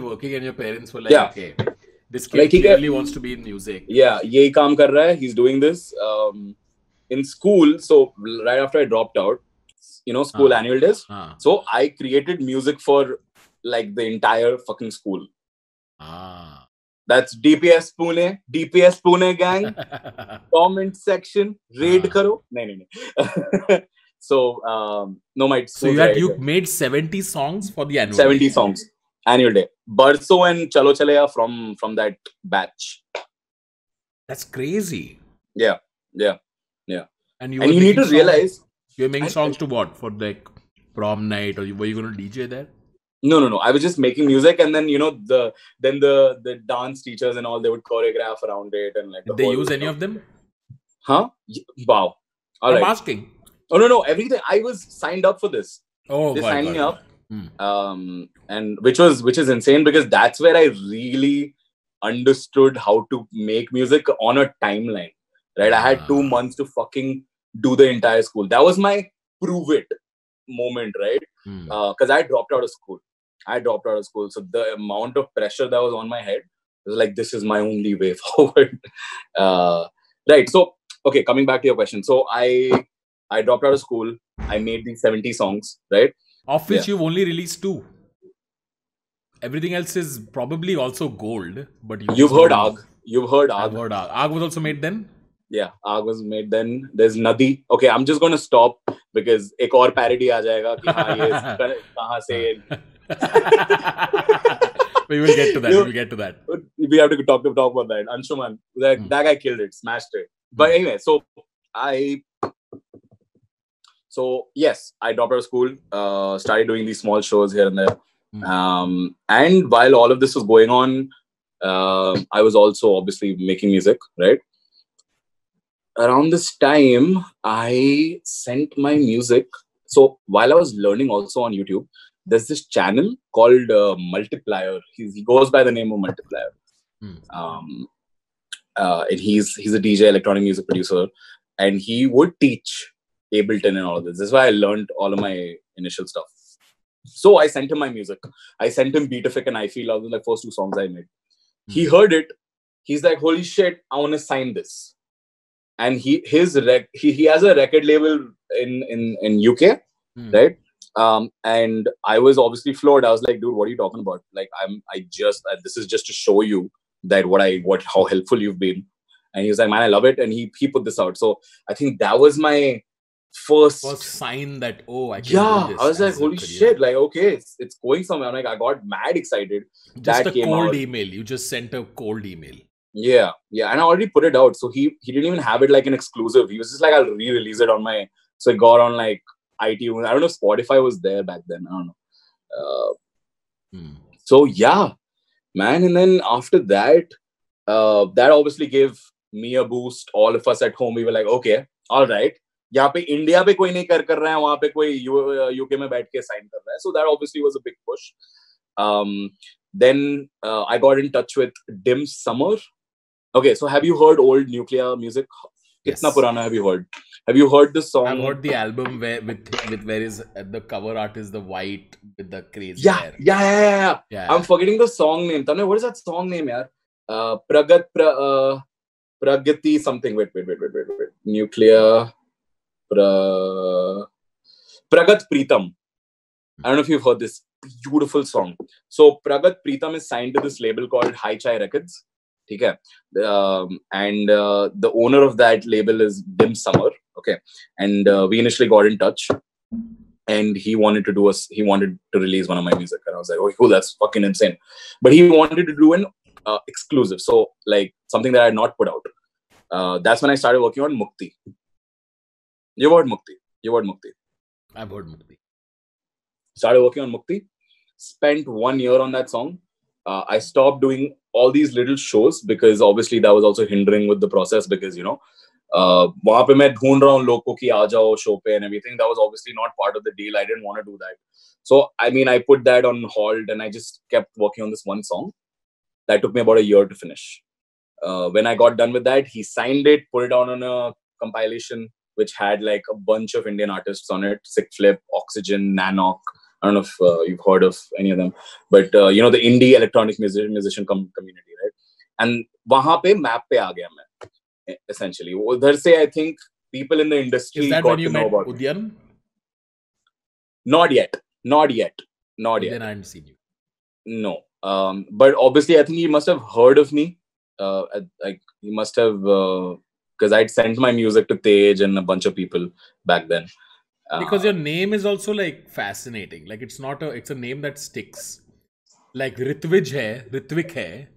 working, and your parents were like, okay, this kid clearly wants to be in music. Yeah, यही काम कर रहा है. He's doing this. In school, so right after I dropped out, you know, school annual days. So I created music for like the entire fucking school. That's DPS Pune gang. Comment section, raid karo. No. So no, my school. So you made 70 songs for the annual 70 day. songs annual day. Barso and Chalo Chaleya from that batch. That's crazy. Yeah. And you need to realize you're making songs to what? For like prom night, or were you going to DJ there? No. I was just making music, and then you know the dance teachers and all, they would choreograph around it, and like. Did they use any of them? Huh? Wow. All I'm right. asking. Oh no, everything. I was signed up for this. Oh, they signed me up, and which is insane, because that's where I really understood how to make music on a timeline. Right, I had 2 months to fucking do the entire school. That was my prove it moment, right? Because I dropped out of school. So the amount of pressure that was on my head was like, this is my only way forward. Right. So, okay, coming back to your question. So I dropped out of school. I made these 70 songs, right? Of which you've only released 2. Everything else is probably also gold. But you've heard Agh. I've heard Agh. Agh was also made then? Yeah, Agh was made then. There's Nadi. Okay, I'm just going to stop because एक और parody आ जाएगा कि हाँ ये कहाँ से. We will get to that. We have to talk about that. Anshuman, that guy killed it, smashed it. But anyway, so yes, I dropped out of school, started doing these small shows here and there. And while all of this was going on, I was also obviously making music, right? Around this time, I sent my music. So while I was learning also on YouTube, there's this channel called Multiplier. He goes by the name of Multiplier. Um, and he's a DJ, electronic music producer, and he would teach Ableton and all of this. This is why I learned all of my initial stuff. So I sent him my music. I sent him Beatific and I Feel Love, the first two songs I made. He heard it. He's like, holy shit, I want to sign this. And he has a record label in UK, right? And I was obviously floored. I was like, dude, what are you talking about? Like, this is just to show you that how helpful you've been. And he was like, man, I love it. And he put this out. So I think that was my first sign that, I can do this. I was like, holy shit, like, okay, it's going somewhere. I'm like, I got mad excited. Just a cold email. You just sent a cold email. Yeah. And I already put it out. So he didn't even have it like an exclusive. He was just like, I'll re-release it on my... So it got on like iTunes. I don't know if Spotify was there back then. I don't know. So yeah, man. And then after that, that obviously gave me a boost. All of us at home, we were like, okay, all right. यहाँ पे India पे कोई नहीं कर रहा है, वहाँ पे कोई यूके में बैठ के साइन कर रहा है. So that obviously was a big push. Then I got in touch with Dim Summer. Okay, so have you heard old Nuclear music? Yes. Kitna purana have you heard? Have you heard the song? I've heard the album where is the cover art is the white with the crazy hair. Yeah. I'm forgetting the song name. Tanmay, what is that song name, yaar? Pragati something. Wait. Nuclear. Pragat Pritam. I don't know if you've heard this beautiful song. So Pragat Pritam is signed to this label called High Chai Records. Okay. And the owner of that label is Dim Summer. Okay. And we initially got in touch. And he wanted to release one of my music. And I was like, oh, cool, that's fucking insane. But he wanted to do an exclusive. So like something that I had not put out. That's when I started working on Mukti. You've heard Mukti. I've heard Mukti. Started working on Mukti. Spent 1 year on that song. I stopped doing all these little shows because obviously that was also hindering with the process because, you know, वहाँ पे मैं ढूंढ रहा हूँ लोगों की आ जाओ show पे and everything. That was obviously not part of the deal. I didn't want to do that. So, I mean, I put that on hold and I just kept working on this one song. That took me about a year to finish. When I got done with that, he signed it, put it on a compilation, which had like a bunch of Indian artists on it. Sick Flip, Oxygen, Nanok. I don't know if you've heard of any of them. But, you know, the indie electronic musician community, right? And वहाँ पे map पे आ गया मैं, essentially. उधर से, I think, people in the industry got to know about Udd Gaye? Not yet. Then I hadn't seen you. No. But obviously, I think he must have heard of me. Like, he must have... because I'd sent my music to Tej and a bunch of people back then. Because your name is also like fascinating. Like it's a name that sticks. Like Ritviz hai, Ritvik hai.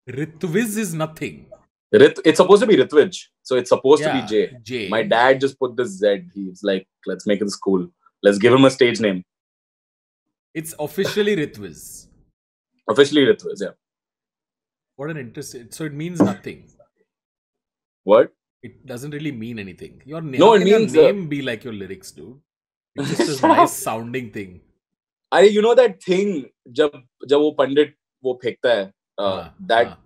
Ritviz is nothing. It's supposed to be Ritviz. So it's supposed to be J. My dad just put the Z. He's like, let's make it cool. Let's give him a stage name. It's officially Ritviz. Officially Ritviz, yeah. What an interesting... So it means nothing. What? It doesn't really mean anything. Your name, no, it means your name be like your lyrics, dude. It's just a nice sounding thing. You know that thing, जब वो पंडित वो फेंकता है, that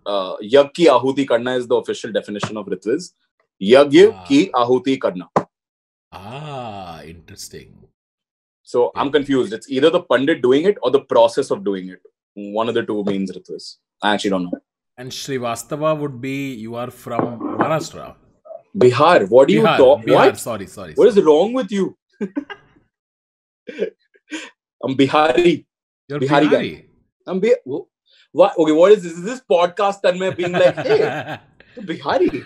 यज्ञ की आहुति करना is the official definition of Ritviz. यज्ञ की आहुति करना. Interesting. So I'm confused. It's either the pandit doing it or the process of doing it. One of the two means Ritviz. I actually don't know. And Srivastava would be, you are from Maharashtra. Bihar. What do you talk? Bihar. What? Sorry. What is wrong with you? I'm Bihari. You're Bihari? Guy. I'm what? Okay, what is this? Is this podcast Tanmay being like, hey, Bihari?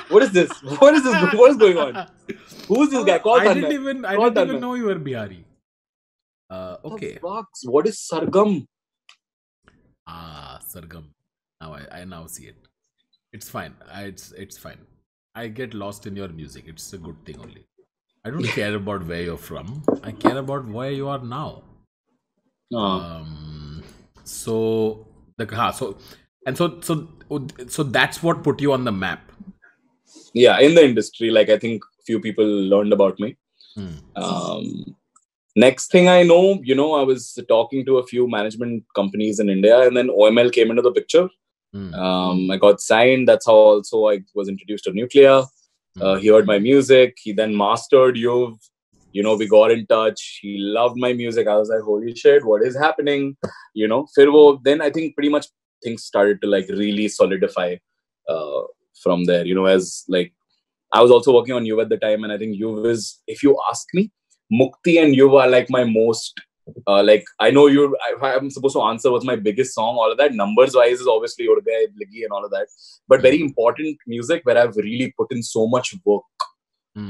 What is this? What is going on? Who's this guy? Call Tanmay. I didn't even know you were Bihari. Okay. What is Sargam? Sargam. Now I now see it. It's fine. It's fine. I get lost in your music. It's a good thing only. I don't care about where you're from. I care about where you are now. So And so that's what put you on the map. Yeah, in the industry, like I think few people learned about me. Next thing I know, I was talking to a few management companies in India, and then OML came into the picture. I got signed. That's how also I was introduced to Nuclear. He heard my music. He then mastered Yuv. We got in touch. He loved my music. I was like, holy shit, what is happening? Then I think pretty much things started to like really solidify from there. As like I was also working on Yuv at the time, and I think Yuv is, if you ask me, Mukti and Yuv are like my most like I know I'm supposed to answer what's my biggest song, all of that. Numbers wise is obviously Udd Gaye, Liggy and all of that. But very important music where I've really put in so much work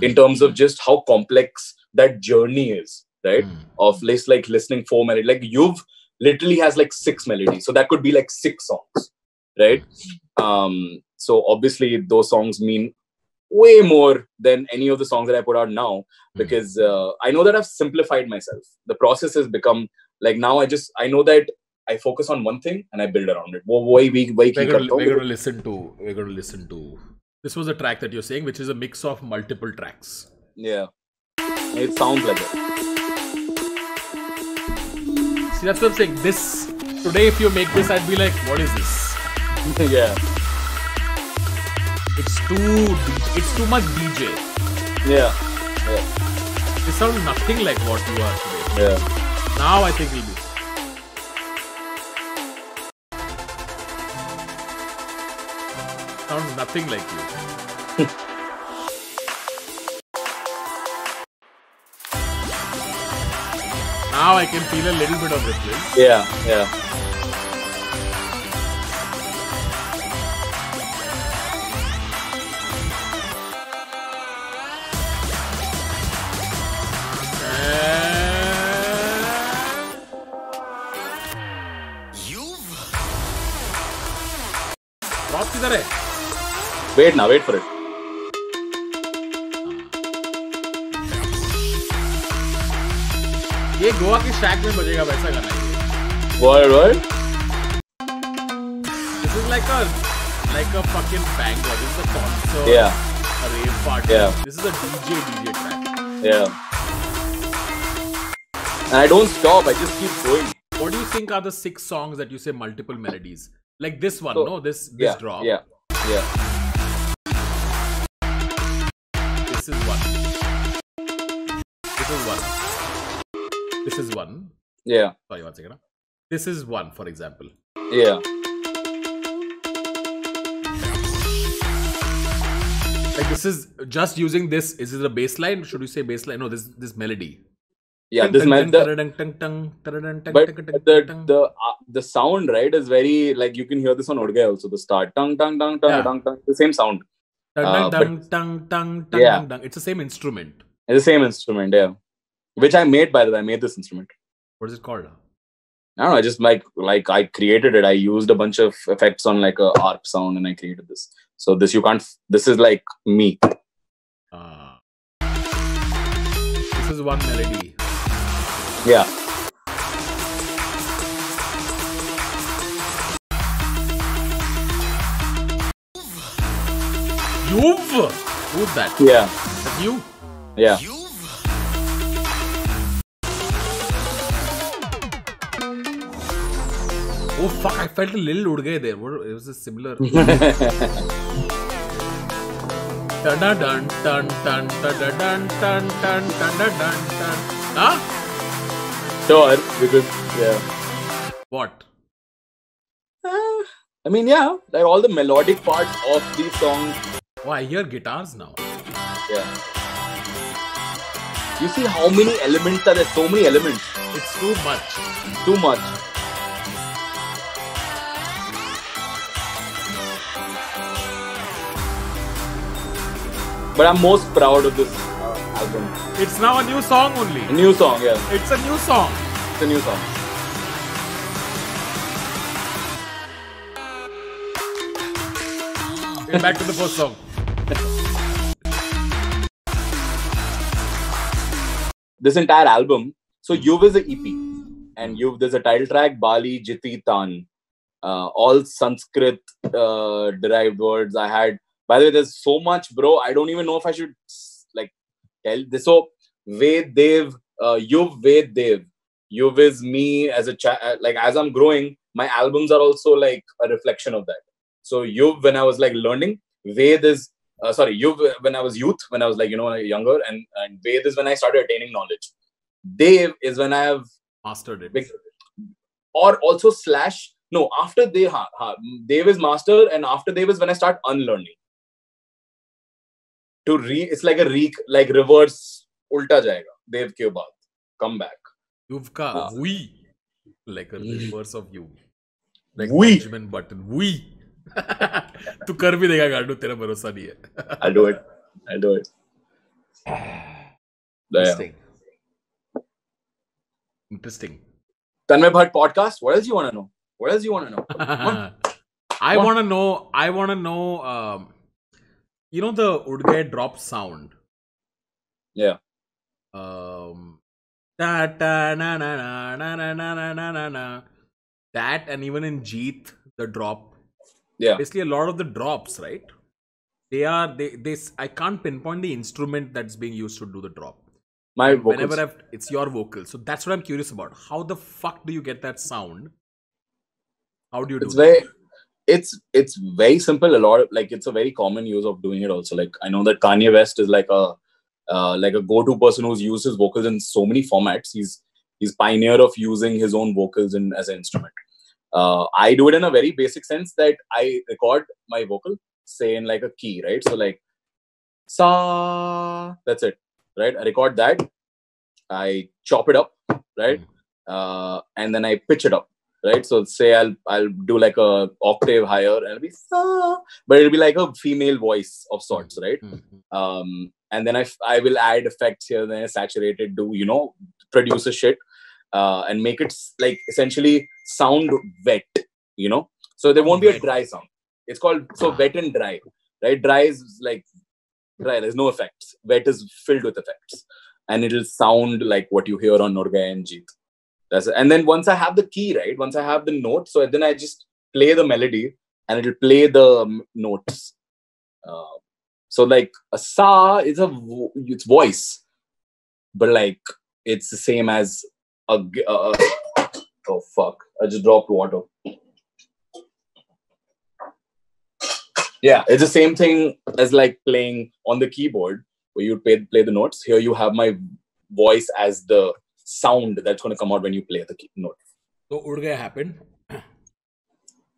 in terms of just how complex that journey is, right? Of less like listening 4 melodies. Like Yuv literally has like 6 melodies. So that could be like 6 songs, right? So obviously those songs mean way more than any of the songs that I put out now, because I know that I've simplified myself. The process has become like, now I know that I focus on one thing and I build around it. We're going to listen to. This was a track that you're saying, which is a mix of multiple tracks. Yeah, it sounds like it. See, that's what I'm saying. This today, if you make this, I'd be like, what is this? Yeah. It's too much DJ. Yeah. It sounds nothing like what you are today. Yeah. Now I think we'll be. Sounds nothing like you. Now I can feel a little bit of Ritviz. Yeah. किधर है? Wait for it. ये गोवा के शैक में बजेगा वैसा गाना है। What? This is like a fucking banger. This is a concert. Yeah. A rave party. Yeah. This is a DJ track. Yeah. And I don't stop. I just keep going. What do you think are the 6 songs that you say multiple melodies? Like this one, this drop. Yeah. This is one. This is one. Yeah. Sorry, 1 second. This is one, for example. Yeah. Like this is just using this. Is it a bass line? Should we say bass line? No, this melody. Yeah, this melody. But the sound, right, is very like, you can hear this on Udd Gaye also. The start, tung tung tung tung tung tung, the same sound. It's the same instrument. It's the same instrument, yeah. Which I made, by the way. I made this instrument. What is it called? I don't know. I just like I created it. I used a bunch of effects on like a harp sound, and I created this. So this this is like me. This is one melody. Yeah. Yuv? Who's that? Yeah. That's you? Yeah. Oh fuck, I felt a little Udd Gaye there. It was a similar. Huh? Sure, because yeah. What? I mean, yeah, like all the melodic parts of these songs. Oh, I hear guitars now. Yeah. You see how many elements are there? So many elements. It's too much. Too much. But I'm most proud of this album. It's now a new song only. A new song, yeah. It's a new song. It's a new song. Get back to the first song. This entire album, so Yuv is an EP. And there's a title track, Bali, Jiti, Tan. all Sanskrit derived words. I had, by the way, there's so much, bro. I don't even know if I should like tell this. So Ved Dev, Yuv Ved Dev. Yuv is me as a like as I'm growing, my albums are also like a reflection of that. So Yuv when I was like learning, Ved is Yuv when I was youth, when I was like younger, and Ved is when I started attaining knowledge. Dev is when I have mastered it. Or also slash, no, after Dev is master, and after Dev is when I start unlearning. It's like like reverse, ulta jayega. Dev ke baad, come back. You've got we, like a reverse of you. Like we. Benjamin Button. We. तू कर भी देगा गांडू, तेरा भरोसा नहीं है. I'll do it. Interesting. Tanmay Bhat podcast. What else you want to know? I want to know. You know the Udd Gaye drop sound. Yeah. That and even in Jeet the drop. Yeah. Basically, a lot of the drops, right? I can't pinpoint the instrument that's being used to do the drop. My vocals. It's your vocal. So that's what I'm curious about. How the fuck do you get that sound? How do you do that? It's very simple. It's a very common use of doing it also. Like, I know that Kanye West is like a go-to person who's used his vocals in so many formats. He's pioneer of using his own vocals as an instrument. I do it in a very basic sense that I record my vocal, say in like a key, right? So like sa, that's it, right? I record that, I chop it up, right? And then I pitch it up, right? So say I'll do like a octave higher, and it'll be sa, but it'll be like a female voice of sorts, right? And then I will add effects here and there, saturated, produce a shit. And make it like essentially sound wet, so there won't be a dry sound. It's called wet and dry, right? Dry is like dry, there's no effects. Wet is filled with effects, and it'll sound like what you hear on Udd Gaye and Jeet. That's it. And then once I have the key, right, once I have the note, so then I just play the melody and it'll play the notes. So like a sa is it's voice, but like it's the same as oh fuck, I just dropped water. Yeah, it's the same thing as like playing on the keyboard where you play the notes. Here you have my voice as the sound that's going to come out when you play the note. So Udd Gaye happened.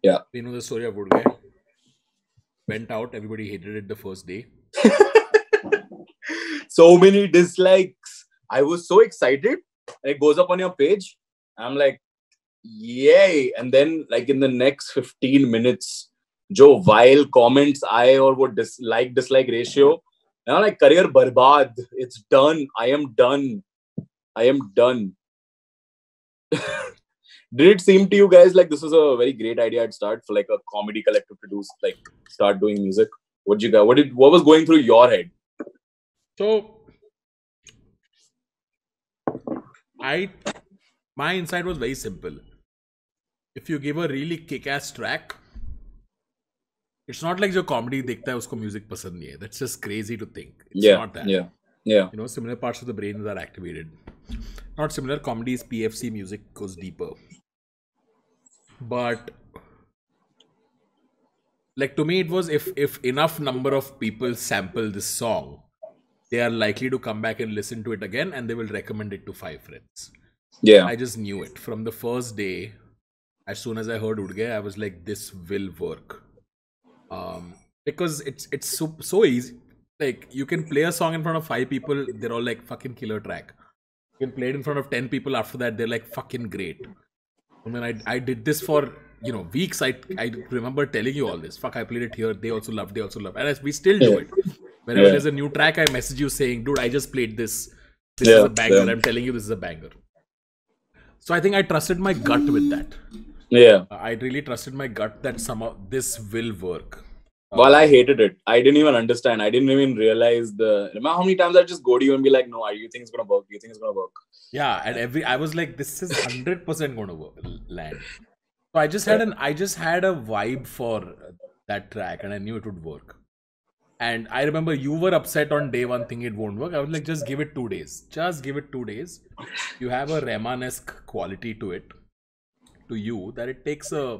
Yeah. You know the story of Udd Gaye. Went out, everybody hated it the first day. So many dislikes. I was so excited. And it goes up on your page. I'm like, yay. And then like in the next 15 minutes, jo vile comments or what dislike ratio. And I'm like, career barbad. It's done. I am done. Did it seem to you guys like this was a very great idea at start for like a comedy collective to start doing music? What was going through your head? So my insight was very simple. If you give a really kick-ass track, it's not like जो comedy देखता है उसको music पसंद नहीं है. That's just crazy to think. It's not that. Yeah. Similar parts of the brain are activated. Not similar. Comedy's PFC music goes deeper. But like to me, it was if enough number of people sample this song, they are likely to come back and listen to it again, and they will recommend it to 5 friends. Yeah. I just knew it from the first day. As soon as I heard Udd Gaye, I was like, this will work. Because it's so easy. Like, you can play a song in front of 5 people, they're all like, fucking killer track. You can play it in front of 10 people, after that, they're like, fucking great. And then I did this for, weeks. I remember telling you all this. Fuck, I played it here, they also love. And we still do it. Whenever there's a new track, I message you saying, dude, I just played this. This is a banger. I'm telling you, this is a banger. So I think I trusted my gut with that. Yeah. I really trusted my gut that somehow this will work. Well, I hated it. I didn't even understand. I didn't even realize remember how many times I just go to you and be like, no, you think it's going to work? You think it's going to work? Yeah. And I was like, this is 100% going to land. So I just had a vibe for that track, and I knew it would work. And I remember you were upset on day one, thinking it won't work. I was like, just give it 2 days. Just give it 2 days. You have a Rahman-esque quality to it, to you, that it takes a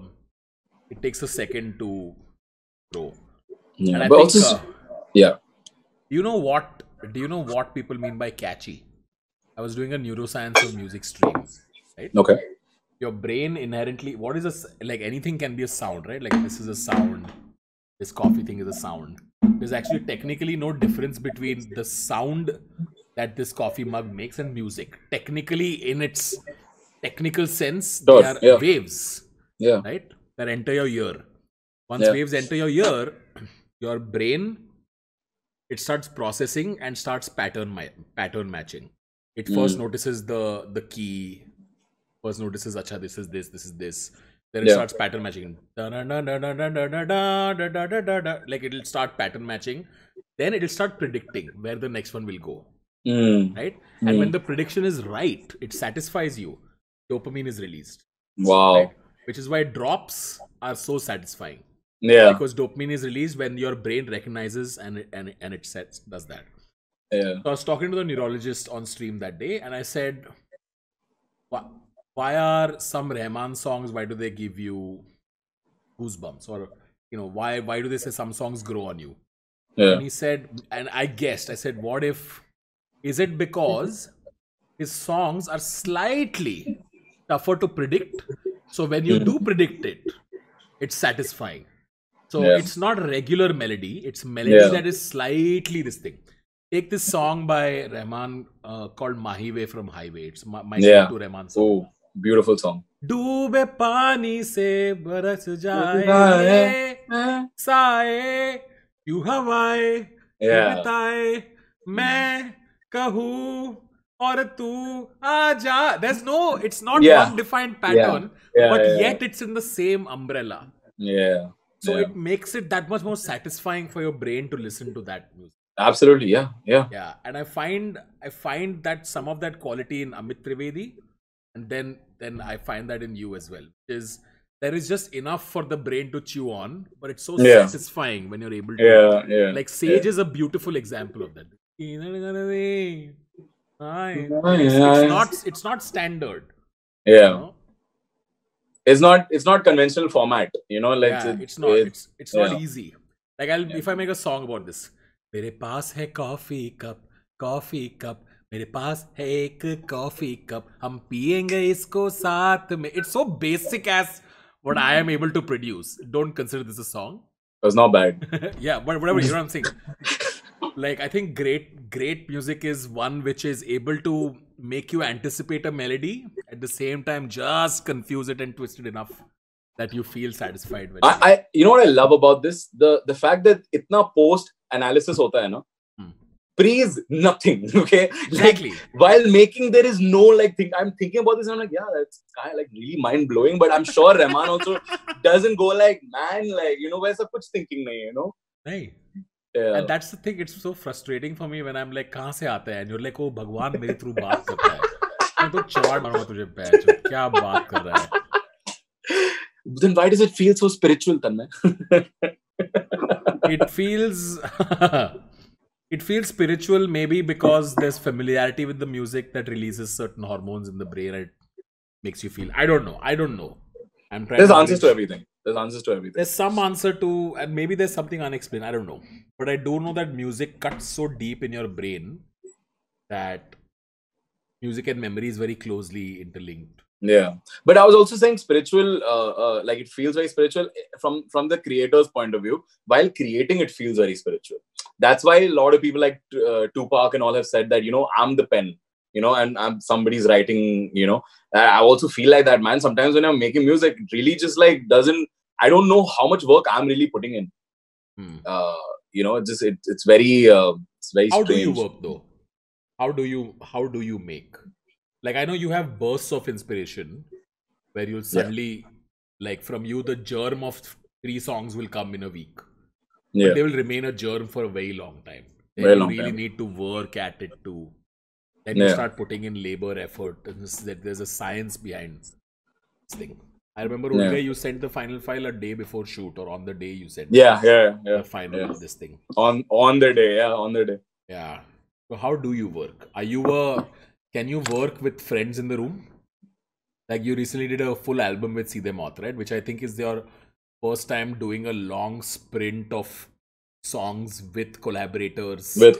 second to grow. Yeah, And I but think, also, yeah. do you know what people mean by catchy? I was doing a neuroscience of music stream, right? Okay. Your brain inherently, what is like anything can be a sound, right? Like this is a sound, this coffee thing is a sound. There's actually technically no difference between the sound that this coffee mug makes and music. Technically, in its technical sense, they are Yeah. waves, Yeah. right? That enter your ear. Once waves enter your ear, your brain, it starts processing and starts pattern matching. It first notices the key. First notices, acha, this is this. Then it starts pattern matching. Like it'll start pattern matching. Then it'll start predicting where the next one will go. Right? And when the prediction is right, it satisfies you. Dopamine is released. Wow. Right? Which is why drops are so satisfying. Yeah. Because dopamine is released when your brain recognizes and it does that. Yeah. So I was talking to the neurologist on stream that day, and I said, why are some Rahman songs, why do they give you goosebumps? Or, why do they say some songs grow on you? Yeah. And he said, and I said, what if, is it because his songs are slightly tougher to predict? So when you do predict it, it's satisfying. So it's not regular melody, it's melody that is slightly this thing. Take this song by Rahman called Mahiwe from Highway. It's my go-to Rahman song. Oh, beautiful song. Doobe pani se baras jaye, saaye, you hawaye, bitaye, main kahu, aur tu aaja. It's not one defined pattern, but yet it's in the same umbrella. Yeah. So it makes it that much more satisfying for your brain to listen to that music. Absolutely, yeah. And I find that some of that quality in Amit Trivedi, and then I find that in you as well. There is just enough for the brain to chew on, but it's so satisfying when you're able to. Yeah. Like Seedhe is a beautiful example of that. It's not standard. Yeah. It's not conventional format, like it's not easy. Like if I make a song about this, मेरे पास है coffee cup मेरे पास है एक coffee cup हम पिएंगे इसको साथ में. It's so basic as what I am able to produce. Don't consider this a song. It's not bad. Yeah, but whatever, you know what I'm saying. Like I think great music is one which is able to make you anticipate a melody, at the same time just confuse it and twist it enough that you feel satisfied with it. You know what I love about this? The fact that itna post analysis hota hai na, pre is nothing. Okay, exactly. Like, while making, there is no like thing. I'm thinking about this and I'm like, yeah, that's kind of like really mind blowing. But I'm sure Rahman also doesn't go like, man, like, वैसा कुछ thinking नहीं, Nahi. Yeah. And that's the thing. It's so frustrating for me when I'm like, कहाँ से आता है? And you're like, oh, भगवान मेरे through बात करता है. मैं तो चवाड़ मारूंगा तुझे पैच. क्या बात कर रहा है? Then why does it feel so spiritual, Tanmay? It feels spiritual, maybe because there's familiarity with the music that releases certain hormones in the brain and it makes you feel. I don't know. I'm trying. There's answers to everything. There's some answer to, and maybe there's something unexplained. I don't know. But I do know that music cuts so deep in your brain that music and memory is very closely interlinked. Yeah, but I was also saying spiritual, like it feels very spiritual from the creator's point of view. While creating, it feels very spiritual. That's why a lot of people like Tupac and all have said that, I'm the pen, and somebody's writing, I also feel like that, man. Sometimes when I'm making music, it really just like I don't know how much work I'm really putting in. It's very strange. How do you work though? How do you make? Like, I know you have bursts of inspiration where you'll suddenly, like from you, the germ of 3 songs will come in a week. But they will remain a germ for a very long time. Then you really need to work at it too. Then you start putting in labor, effort. And there's a science behind this thing. I remember Udd Gaye, you sent the final file a day before shoot, or on the day you sent the final of this thing. On the day, on the day. Yeah. So how do you work? Can you work with friends in the room? Like you recently did a full album with Seedhe Maut, right? Which I think is your first time doing a long sprint of songs with collaborators. Yeah.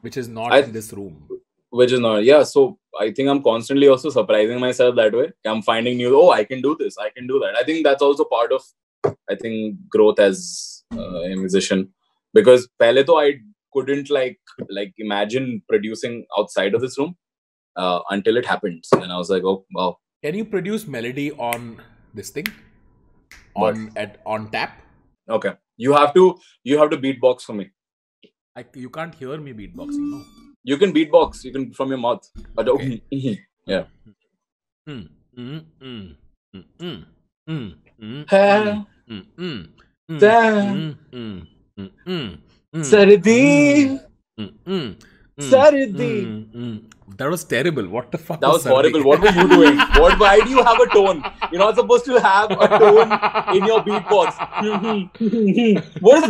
Which is not in this room. Which is not, yeah. So I think I'm constantly also surprising myself that way. I'm finding new, I can do this, I can do that. I think that's also part of, growth as a musician. Because pehle to I couldn't like imagine producing outside of this room until it happened. And I was like, oh, wow. Can you produce melody on this thing? On tap? Okay. You have to beatbox for me. You can't hear me beatboxing, no? You can beatbox. You can from your mouth. Okay. Yeah. Sardi. That was terrible. What the fuck? That was horrible. What were you doing? Why do you have a tone? You're not supposed to have a tone in your beatbox. What is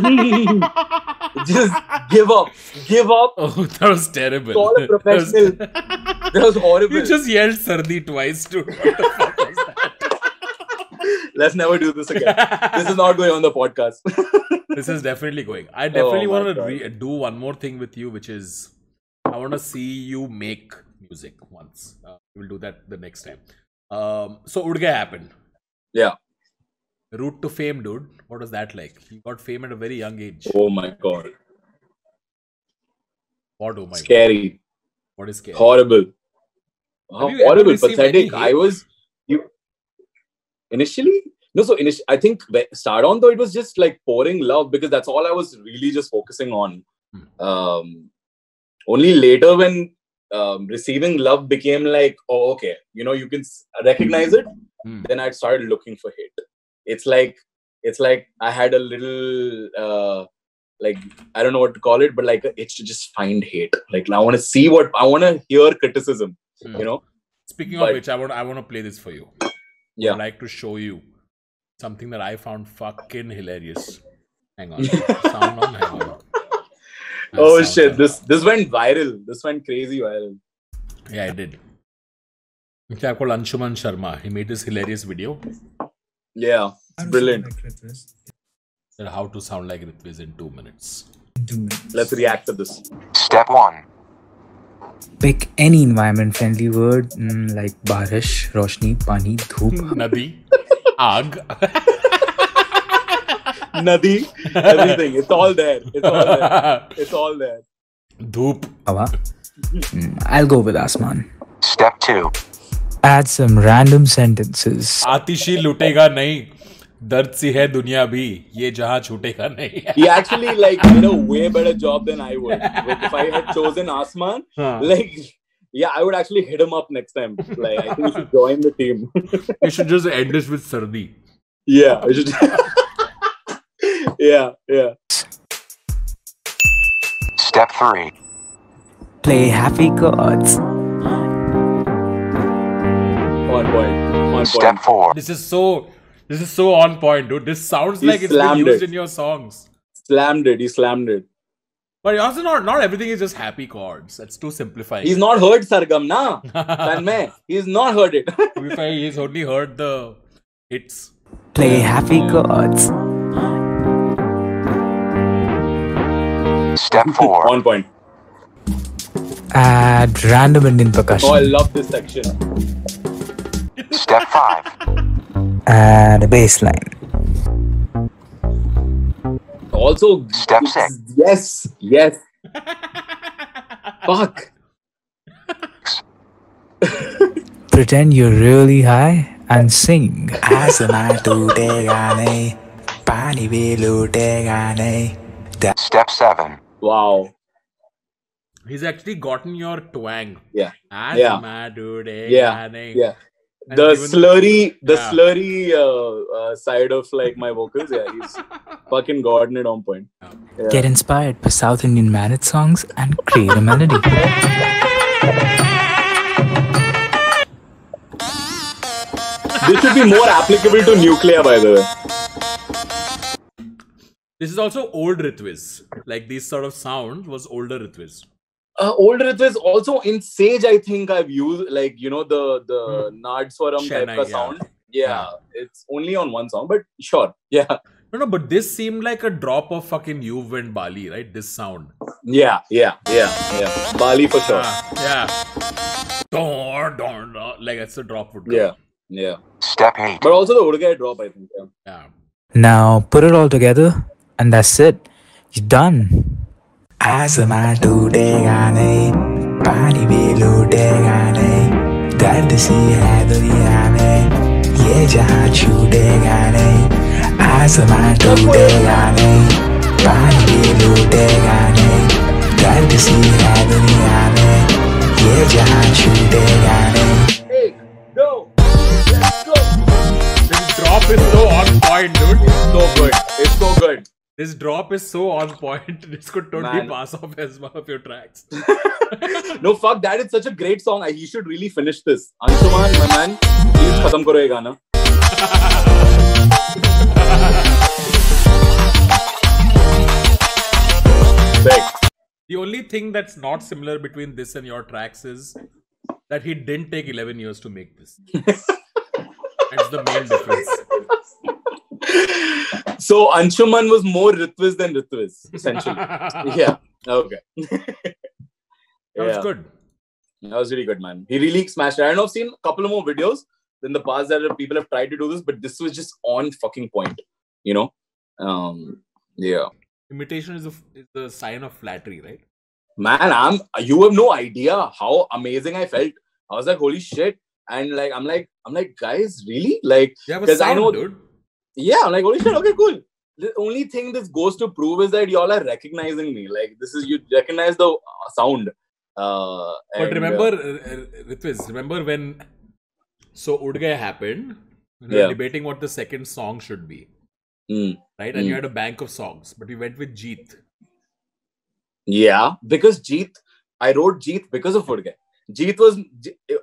Just give up. Give up. Oh, that was terrible. Call a professional. That was horrible. You just yelled Sardi twice, dude. What the fuck was that? Let's never do this again. This is not going on the podcast. This is definitely going. I definitely want to do one more thing with you, which is I want to see you make music once. We'll do that the next time. So Udd Gaye happened. Yeah. Route to fame, dude. What was that like? You got fame at a very young age. Oh my god. What? Oh my scary. God. What is scary? Horrible. Horrible, pathetic. Initially, I think start on though it was just like pouring love because that's all I was really just focusing on. Only later when receiving love became like, oh, okay, you can recognize it. Then I started looking for hate. It's like I had a little I don't know what to call it, but like it's to just find hate. Like I want to hear criticism. Speaking of which, I want to play this for you. Yeah. I'd like to show you something that I found fucking hilarious. Hang on. Sound on, hang on. Oh shit, this went viral. This went crazy viral. Yeah, I did. It's called Anshuman Sharma. He made this hilarious video. Yeah, it's brilliant. How to sound like Ritviz in 2 minutes. Let's react to this. Step 1. Pick any environment-friendly word like barish, roshni, pani, dhoop. Nadi, aag. Nadi, everything. It's all there. It's all there. Dhoop. I'll go with Asman. Step 2. Add some random sentences. आतिशी लुटेगा नहीं, दर्द सी है दुनिया भी, ये जहां छूटेगा नहीं. He actually did a way better job than I would. If I had chosen Asman, I would actually hit him up next time. I think we should join the team. You should just end this with Sardi. Yeah, I should. Yeah. Step 3. Play happy chords. On point. Step 4. This is so on point, dude. This sounds like it's been used in your songs. He slammed it. But also not everything is just happy chords. That's too simplifying. He's not heard Sargam, na? Tanmay. He's not heard it. He's only heard the hits. Play happy chords. Step 4. On point. Add random Indian percussion. Oh, I love this section. Step 5. Add a bass line. Also, Step 6. Yes. Fuck. Pretend you're really high and sing. Asman tootega nahi, pani bhi lootega nahi. Step 7. Wow. He's actually gotten your twang. Yeah. Yeah. The slurry side of my vocals. Yeah, he's fucking gotten it on point. Yeah. Get inspired by South Indian marriage songs and create a melody. This should be more applicable to nuclear, by the way. This is also old Ritviz. Like these sort of sound was older Ritviz. Older Ritviz also in Sage, I think I've used like the Nadswaram type Chennai, of sound. Yeah, it's only on one song, but sure. Yeah. No, but this seemed like a drop of fucking You've and Bali, right? This sound. Yeah. Bali for sure. Yeah. Like that's a drop would Yeah. Step 8. But also the Udd Gaye drop, I think. Yeah. Now put it all together, and that's it. You're done. आसमां टूटेगा नहीं, पानी भी लूटेगा नहीं, दर्द सी है दुनिया में, ये जहां छूटेगा नहीं. आसमां टूटेगा नहीं, पानी भी लूटेगा नहीं, दर्द सी है दुनिया में, ये जहां छूटेगा नहीं. Hey, go! Let's go! This drop is so on point, dude. It's so good. This drop is so on point. This could totally pass off as one of your tracks. No, fuck, that is such a great song. He should really finish this. Anshuman, my man, please khatam karo ye gana. The only thing that's not similar between this and your tracks is that he didn't take 11 years to make this. That's the main difference. So Anshuman was more Ritviz than Ritviz, essentially. Yeah. Okay. That was good. That was really good, man. He really smashed it. I know I've seen a couple of more videos in the past that people have tried to do this, but this was just on fucking point. You know? Yeah. Imitation is the sign of flattery, right? Man, you have no idea how amazing I felt. I was like, holy shit. And like I'm like, guys, really? Like, because I know, dude. Yeah, I'm like, holy shit, okay, cool. The only thing this goes to prove is that y'all are recognizing me. Like, you recognize the sound. But remember, Ritviz, remember when Udd Gaye happened? We were debating what the second song should be. Right? And you had a bank of songs, but we went with Jeet. Yeah, because Jeet, I wrote Jeet because of Udd Gaye.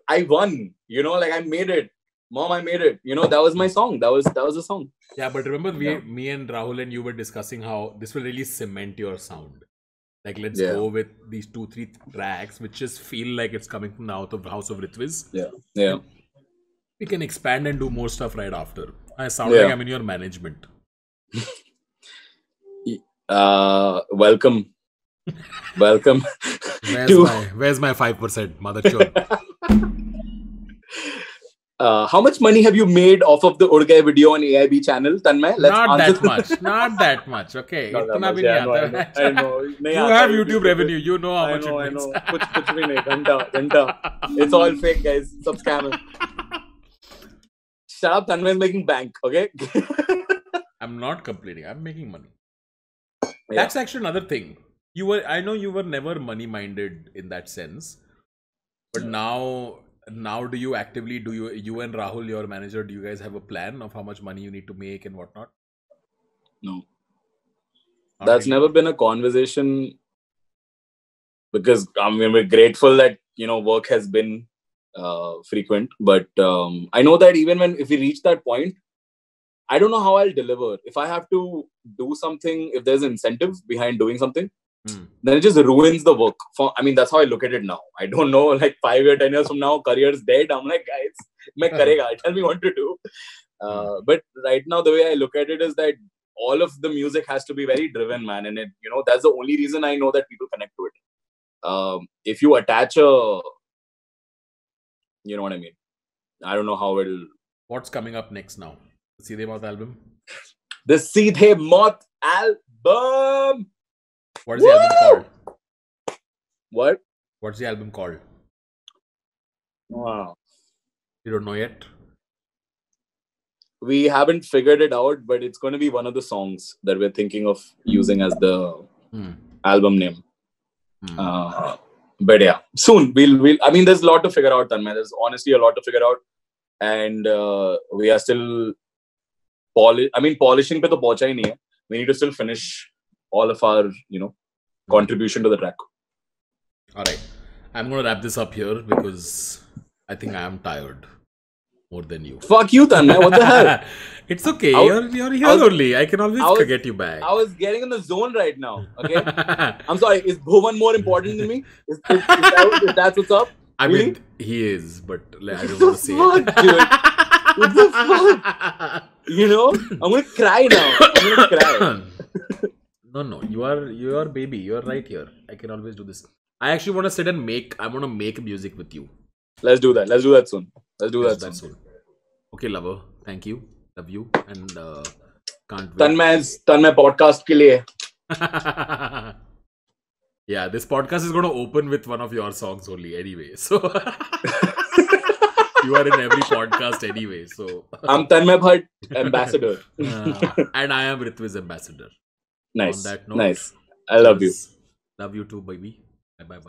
I won, like I made it. Mom, I made it. That was my song. That was the song. Yeah, but remember me and Rahul and you were discussing how this will really cement your sound. Like, let's go with these 2-3 tracks, which just feel like it's coming from the house of Ritviz. Yeah. We can expand and do more stuff right after. I sound like I'm in your management. Welcome. Where's my 5%, mother chode? How much money have you made off of the Udd Gaye video on AIB channel, Tanmay? Not that much. Okay. I know. You have YouTube revenue. You know how much it makes. Kuch bhi nahi. Ghanta. It's all fake, guys. Sab scam. Shut up, Tanmay is making bank, okay? I'm not complaining. I'm making money. That's actually another thing. I know you were never money-minded in that sense. But now do you actively, you and Rahul, your manager, do you guys have a plan of how much money you need to make and whatnot? No. That's never been a conversation, because we're grateful that, work has been frequent. But I know that even if we reach that point, I don't know how I'll deliver. If I have to do something, if there's incentive behind doing something, then it just ruins the work. That's how I look at it now. I don't know, like 5 years, 10 years from now, career's dead. I'm like, guys, main karega. Tell me what to do. But right now, the way I look at it is that all of the music has to be very driven, man. And that's the only reason I know that people connect to it. If you attach you know what I mean? I don't know how it'll... What's coming up next now? The Seedhe Maut album? The Seedhe Maut album! What is the album called? What? What's the album called? Wow. You don't know yet? We haven't figured it out, but it's going to be one of the songs that we're thinking of using as the album name. But yeah, soon we'll there's a lot to figure out, Tanmay. There's honestly a lot to figure out. And we are still polishing pe to pahuncha hi nahi hai. We need to still finish all of our, contribution to the track. All right. I'm going to wrap this up here because I think I am tired. more than you. Fuck you, Tanmay. What the hell? It's okay. You're here only. I can always get you back. I was getting in the zone right now. Okay. I'm sorry. Is Bhuvan more important than me? Is that what's up? I really? mean, he is, but I don't want to say it. Dude? What the fuck? You know, I'm gonna cry now. I'm gonna cry. No. You are baby. You are right here. I can always do this. I actually want to sit and I want to make music with you. Let's do that. Let's do that soon. Soon. Okay, lover. Thank you. Love you. And can't wait. Tanmay podcast ke liye. Yeah, this podcast is going to open with one of your songs only anyway. So you are in every podcast anyway. So I'm Tanmay Bhat, ambassador. And I am Ritviz, ambassador. Nice. On that note, nice. I love you. Love you too, baby. Bye.